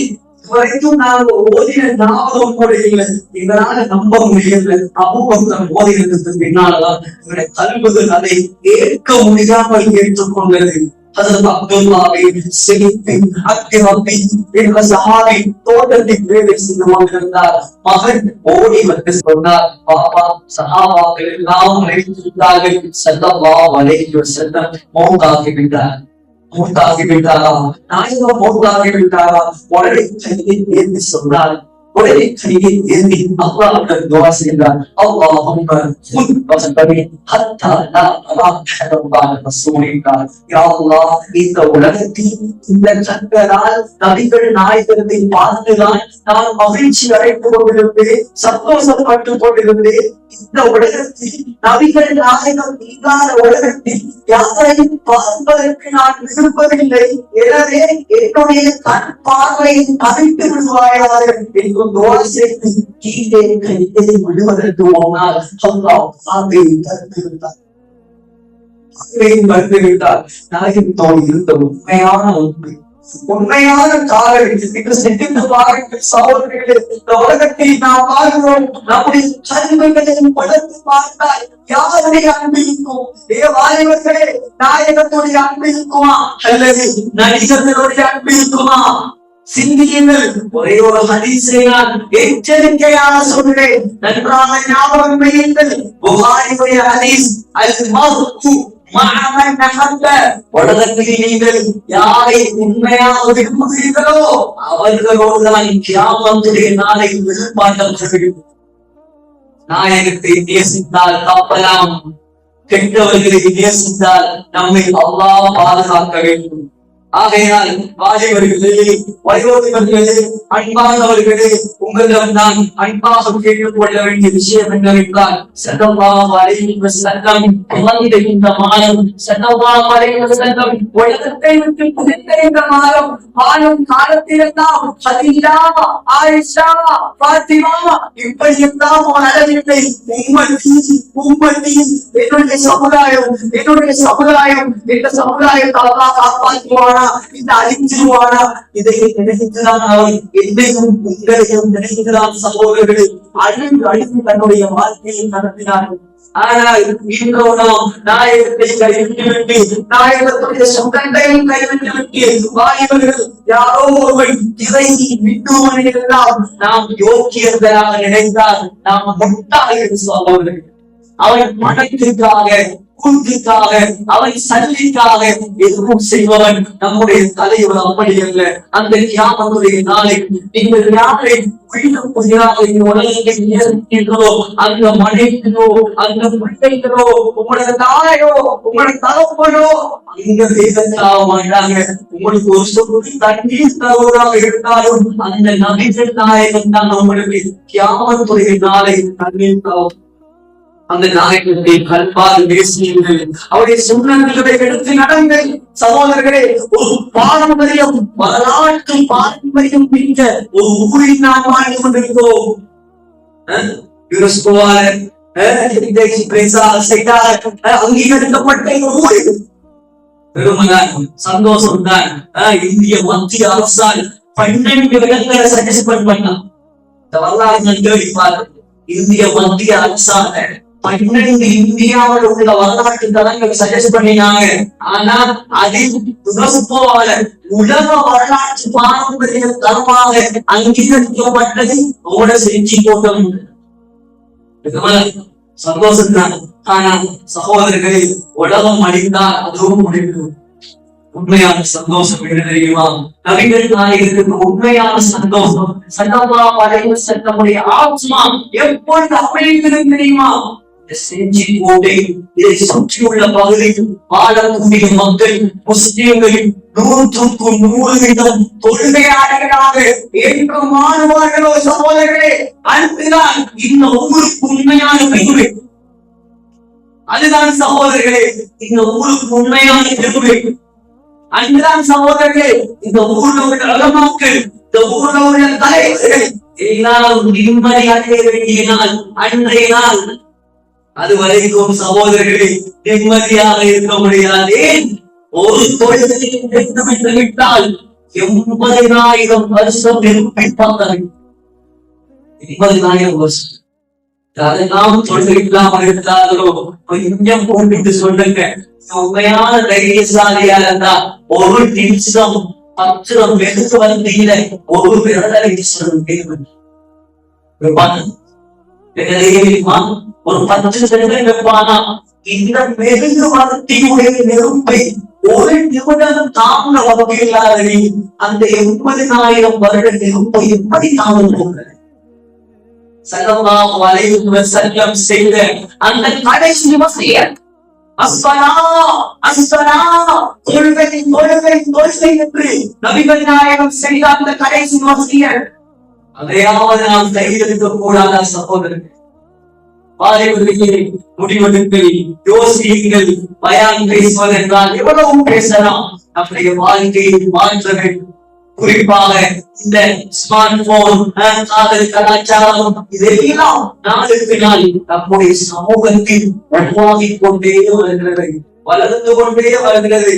வரைக்கும் நாங்கள் ஓதின ஞாபகம் கூட இல்லை. எங்களால நம்ப முடியல. அபூபக்கர் ஓதினதுக்கு பின்னால்தான் இவருடைய கல்விகள் அதை ஏற்க முடியாமல் ஏற்றுக்கொண்டது. ஹஜ்ரத் அப்துல்லாஹ் ஸிதீக் அக்ரமி என்ற சஹாபி தோட்டத்தில் வேலை செய்து கொண்டிருந்தார். மகன் ஓடி வந்து சொன்னார், பாப்பா சஹாபாக்கள் எல்லாம் மறைந்திருந்தார்கள், ஸல்லல்லாஹு அலைஹி வஸல்லம் மௌத்தாகி விட்டார். மௌத்தாகி விட்டாரா? நாயகம் மௌத்தாகி விட்டாரா? உடனே கையை ஏந்தி சொன்னார். உடனே கையை ஏந்தி அல்லாஹ்விடம் துஆ செய்தார். அல்லாஹும்ம குன் வஸபி ஹத்தா லா அராஹ் ரசூலில்லாஹ். யா அல்லாஹ், இந்த உலகத்தில் இந்த சங்கரால் நபிகள் நாயகத்தை பார்த்துதான் நான் மகிழ்ச்சி அடைந்து கொண்டிருந்தேன், சந்தோஷப்பட்டு கொண்டிருந்தேன். இந்த உலகத்தில் நபிகள் நாயகம் இல்லாத உலகத்தில் யாரையும் பார்ப்பதற்கு நான் விரும்பவில்லை. எனவே என்னுடைய கண் பார்வையை தவிர்த்து விடுவாயாக என்று துஆ செய்து கீழே கையை விடுவதற்கு முன்னால் அல்லாஹ் ஆகையை தடுத்துவிட்டார். வந்துவிட்டார். நாயகம் தோல் இருந்த உண்மையான உண்மை, உண்மையான காரணம் என்று சிந்தித்து பாருங்கள் சகோதரர்களே. இந்த உலகத்தில் நாம் வாழ்கிறோம். நம்முடைய கல்விகளையும் படுத்து பார்த்தால் யாருடைய அன்பு இருக்கும்? வாலிபர்களே, நாயகத்துடைய அன்பு இருக்குமா அல்லது நடிகர்களுடைய அன்பு இருக்குமா? சிந்தியுங்கள். ஒரே ஒரு ஹதீஸை நான் எச்சரிக்கையாக சொல்கிறேன், நன்றாக ஞாபகம் வையுங்கள். புகாரியுடைய ஹதீஸ், அல் மர்ஹு மஅமன் அஹப்ப. உலகத்தில் நீங்கள் யாரை உண்மையாக விரும்புகிறீர்களோ அவர்களோடு தான் கியாமத்துடைய நாளை விரும்பார்கள். நாயகத்தை நேசித்தால் தப்பலாம், கெட்டவர்களை நேசித்தால் நம்மை அல்லாஹ் பாதுகாக்க வேண்டும். ஆகையால் வாலிபர்களே, வயோதிபர்களே, அன்பானவர்களே, உங்களிடம் நான் அன்பாக கேட்டுக் கொள்ள வேண்டிய விஷயம் என்னவென்றால், ஸல்லல்லாஹு அலைஹி வஸல்லம் வந்த இந்த மாதம், ஸல்லல்லாஹு அலைஹி வஸல்லம் உலகத்தை விட்டு பிரிந்த இந்த மாதம், வாழும் காலத்திலெல்லாம் ஹதீஜா, ஆயிஷா, ஃபாத்திமா இப்படியெல்லாம் அளவில்லை. உம்மத்தி உம்மத்தி, என்னுடைய சமுதாயம், என்னுடைய சமுதாயம், இந்த சமுதாயத்தை அல்லாஹ் காப்பாற்றுவானா, இந்த அழிஞ்சிருவானா, இதை நினைத்துதான் அவன் என்னையும் உங்களையும் நினைக்கிறான். சகோதரர்களே, அழிந்து அழிந்து தன்னுடைய வாழ்க்கையை நடத்தினார்கள். ஆனால் இன்றோ நாயகத்தை கைவிட்டுவிட்டு, நாயகத்துடைய சொந்தத்தையும் கைவிட்டுவிட்டு வாலிபர்கள் யாரோ ஒருவன் இதை விட்டுவனையெல்லாம் நாம் யோக்கியர்களாக நினைத்தால் நாம் முட்டாள்கள். சகோதரர்கள், அவன் மனத்திற்காக, கூட்டிற்காக, அவன் சல்லிக்காக எதுவும் செய்பவன் நம்முடைய தலைவர். அப்படி அல்ல. அந்த கியாமத்துடைய நாளை நீங்கள் யாரை வீடும் புதிதாக உலகத்தில் நேசிக்கிறோ, அந்த மனைவியோ, அந்த பிள்ளைகளோ, உங்களோட தாயோ, உங்களோட தகப்பனோ அங்க வேதத்தாக மாட்டாங்க. உங்களுக்கு ஒரு சொல் தண்ணீர் தருவதாக இருந்தாலும் அந்த நபிகள் நாயகன் தான் உங்களுக்கு கியாமத்துடைய நாளை தண்ணீர் தரும். அந்த நாயகத்தை கல்பால் பேசியுங்கள், அவருடைய சுண்ணங்களை எடுத்து நடங்கள். சகோதரர்களே, ஒரு பாரம்பரியம், வரலாற்று பாரம்பரியம் மிக்க ஒரு ஊரில் நாம் வாழ்ந்து கொண்டிருக்கிறோம். அங்கீகரிக்கப்பட்ட ஊர் பெருமதான், சந்தோஷம் தான். இந்திய மத்திய அரசால் 12 விலங்குகளை சஜஸ்ட் பண்ணான். இந்த வரலாறு தேடி பார்க்க இந்திய மத்திய அரசாங்க 12 இந்தியாவில் உள்ள வரலாற்று தளங்கள் சஜஸ்ட் பண்ணினாங்க. ஆனா அதில் போல உலக வரலாற்று பாரம்பரிய தரமாக அங்கீகரிக்கப்பட்டது உங்களோட செஞ்சு போட்டோம். சந்தோஷம் தான். ஆனா சகோதரர்களே, உலகம் அழிந்தால் அதுவும் முடிவு. உண்மையான சந்தோஷம் என்ன தெரியுமா? நபிகள் நாயகத்துக்கு உண்மையான சந்தோஷம் ஸல்லல்லாஹு அலைஹி வஸல்லமுடைய ஆத்மா எப்பொழுது அமைந்திருக்கிறது தெரியுமா? செஞ்சி கோட்டை இதை சுற்றியுள்ள பகுதியில் வாழக்கூடிய மக்கள் முஸ்லிம்கள் 100% தொழுகையாளர்களாக என்று மாறுவார்களோ சகோதரர்களே, அதுதான் இந்த ஊருக்கு உண்மையான பெருமை. அதுதான் சகோதரர்களே இந்த ஊருக்கு உண்மையான பெருமை. அன்றான் சகோதரர்களே, இந்த ஊர்ல உள்ள உலமாக்கள், இந்த ஊர்ல உள்ள தலைவர்கள் எல்லாரும் நிம்மதி அடைய வேண்டிய நாள் அன்றைய நாள். அது வரைக்கும் சகோதரர்களே நிம்மதியாக இருக்க முடியாது. ஒரு தொழில் விட்டால் 80,000 வருஷம் இருப்பார்கள். 80,000 வருஷம். அதெல்லாம் தொழிலாமல் இருந்தார்களோ கொஞ்சம் போட்டு சொல்லுங்க. உண்மையான தைரியசாலியா இருந்தா ஒரு நிமிஷம் 10 வெகு வந்தீங்க ஒரு விரலை சொல்லுங்க. ஒரு 10 செகண்ட் வைப்பானா இந்த மெழுகு வளர்த்தியுடைய நெருப்பை ஒரு நிமிடம் தாங்க வகையில்லாத அந்த 80,000 வருட நெருப்பை எப்படி தாங்க ஸல்லல்லாஹு அலைஹி வஸல்லம் செய்த அந்த கடைசி வசியத் தொழுகை என்று நபிகள் நாயகம் செய்த அந்த கடைசி வசியத் அதையாவது நாம் கையெழுக்க கூடாத சகோதரர்கள். முடிவெடுங்கள், யோசியுங்கள். பயான் பேசுவது என்றால் எவ்வளவு பேசலாம். நம்முடைய வாழ்க்கையை மாற்ற வேண்டும். குறிப்பாக இந்த ஸ்மார்ட் போன், கலாச்சாரம் இதெல்லாம் நாளுக்கு நாள் நம்முடைய சமூகத்தில் உருவாகிக் கொண்டே வருகிறது, வளர்ந்து கொண்டே வருகிறது.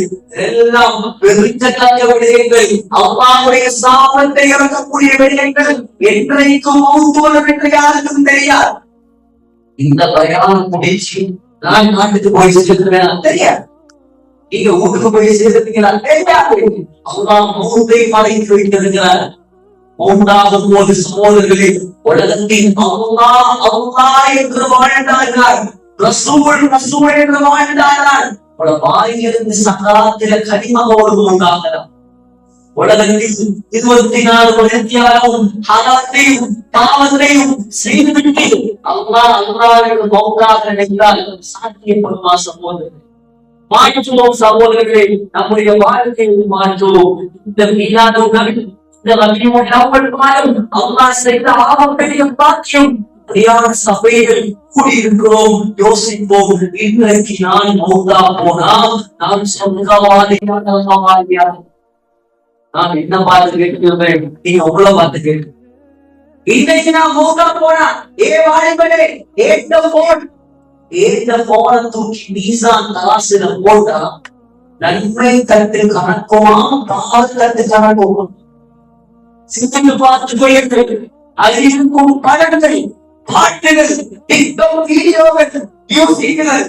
எல்லாம் வெறுக்கத்தக்க விடயங்கள், அல்லாஹ்வுடைய சாபத்தை இறக்கக்கூடிய விடயங்கள் என்றைக்கும் மௌத்தூரம் என்று யாருக்கும் தெரியாது. இந்த பயான் முடிச்சு நான் நாட்டுக்கு போய் சேர்க்கிறேன் தெரியாது, நீங்க ஊருக்கு போய் சேர்ந்தீங்களா தெரியாது. அல்லாஹ் மௌத்தை மறைத்து வைத்திருக்கிறார். மௌத்தாகும் போது சகோதரர்களே உலகத்தில் அல்லாஹ் என்று வாழ்ந்தார்கள், ரசூல் என்று வாழ்ந்தார்கள். வாயிலிருந்து சக்கராத்தில கனிமோடு உண்டாகலாம். உலகத்தில் 24 மணித்தியாலும் ஹராத்தையும் பாவத்தையும் செய்துவிட்டு அல்லாஹ் மௌத்தாக நினைத்தால் சாத்தியப்படுமா சகோதரர்களே? மாற்றுவோம் சகோதரர்களே, நம்முடைய வாழ்க்கையை மாற்றுவோம். இந்த மீனாதுடன் இந்த அல்லாஹ் செய்த ஆபத்தைய பாக்கியம் சரியான சபைகள் கூடியிருக்கிறோம். யோசிப்போம், இன்றைக்கு நான் மௌத்தா போனா நான் சொந்தவாதியா? நான் என்ன பார்த்து கேட்கிறேன், நீங்க உங்களை பார்த்து கேட்க. இன்னைக்கு நான் மௌத்தா போனா வாலிபனே ஏற்ற போன தூக்கி மீசான் தராசுல போட்டா நன்மை கருத்து கணக்குமா பாவ கருத்து கணக்குமா? சிந்தனை பார்த்து போயிருக்கு. அதில் இருக்கும் படங்கள், பாட்டுகள், டிக்டாக் வீடியோகள், மியூசிக்குகள்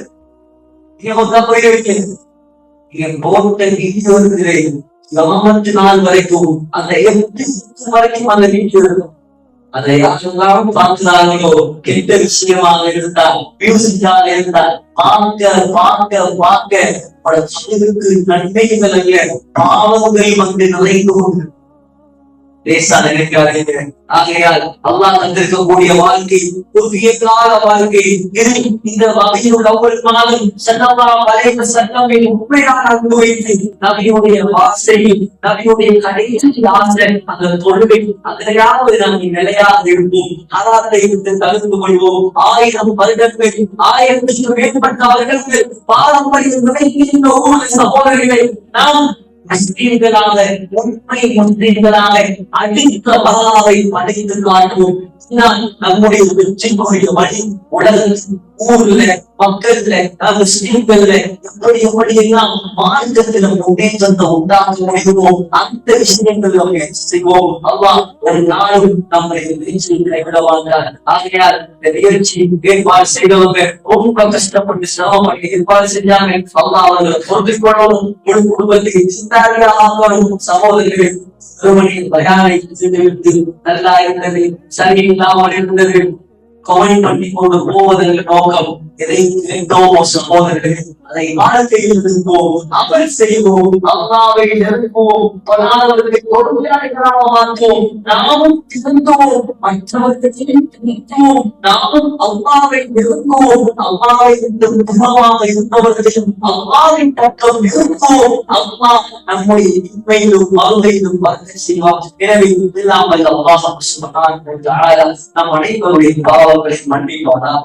போயிருக்கிறது. போட்ட வீடியோ இருக்கிறேன் கியாமத் நாள் வரைக்கும் அந்த வரைக்கும் அந்த வீடியோ இருக்கும். அதை யாரெல்லாம் பார்க்கிறார்களோ கெட்ட விஷயமாக இருந்தால், மியூசிக்காக இருந்தால் பார்க்க பல சிலருக்கு நன்மைகள் அல்ல பாவங்கள் வந்து நிறைந்து கொண்டு லேசாக நினைக்காதீங்க. ஆகையால் அல்லாஹ் தந்திருக்கக்கூடிய வாழ்க்கை புதிய கால வாழ்க்கை. இந்த வகையில் ஒவ்வொரு நாளும் ஸல்லல்லாஹு அலைஹி வஸல்லம் உண்மையான அன்பு வைத்து நபியுடைய வாசையில் நபியுடைய கடைசி ஆசை அந்த தொழுகை அதிலையாவது நாம் நிலையாக இருப்போம். ஹராத்தை விட்டு தடுத்து கொள்வோம். 1000 வருடங்கள் 1000க்கும் மேற்பட்ட வருடங்கள் பாரம்பரியம் நிறைந்த ஒவ்வொரு சகோதரர்களை நாம் முஸ்லிம்களாக உண்மை முஸ்லிம்களாக அடித்த பலாவை படைத்து காட்டுவோம். நம்முடைய வெற்றிக்குரிய வழி உலகத்தில் ஊர்ல மக்கள்ல முஸ்லிம்கள்ல எப்படி எல்லாம் மார்க்கத்துல முன்னேற்றத்தை உண்டாக்க முடியுமோ அந்த விஷயங்கள் நம்ம செய்வோம். அல்லாஹ் ஒரு நாளும் நம்மளை வெற்றிகளை விடவாங்க. ஆகையால் நிகழ்ச்சி ஏற்பாடு செய்தவங்க ரொம்ப கஷ்டப்பட்டு சிரமப்பட்டு ஏற்பாடு செஞ்சாங்க. அல்லாஹ் அவர்களை பொறுத்து கொள்ளவும் முழு குடும்பத்துக்கு சிந்தாரியாகவும் சகோதரர்கள் பயானை நல்லா இருந்தது, சரியில்லாமல் இருந்தது, கமெண்ட் பண்ணி கொண்டு போவதற்கு நோக்கம் எதை சகோதரர்கள் அதை வாழ்க்கையில் இருந்தோம், அமல் செய்வோம், அல்லாவை நெருங்குவோம், பலாதவர்களை கொடுமையாளர்களாக மாற்றுவோம், நாமும் திருந்தோம், மற்றவர்களும் நாமும் அல்லாவை நெருங்குவோம், அல்லாவை குணமாக இருந்தவர்களையும் அல்லாவின் பக்கம் நெருங்குவோம். அல்லாஹ் நம்முடைய இன்மையிலும் வாழ்க்கையிலும் பார்க்க செய்வார். எனவே இல்லாமல் அல்லாஹ் சுப்ஹானஹு வ தஆலா நம் அனைவருடைய பாவங்களை மன்னிப்பானாக.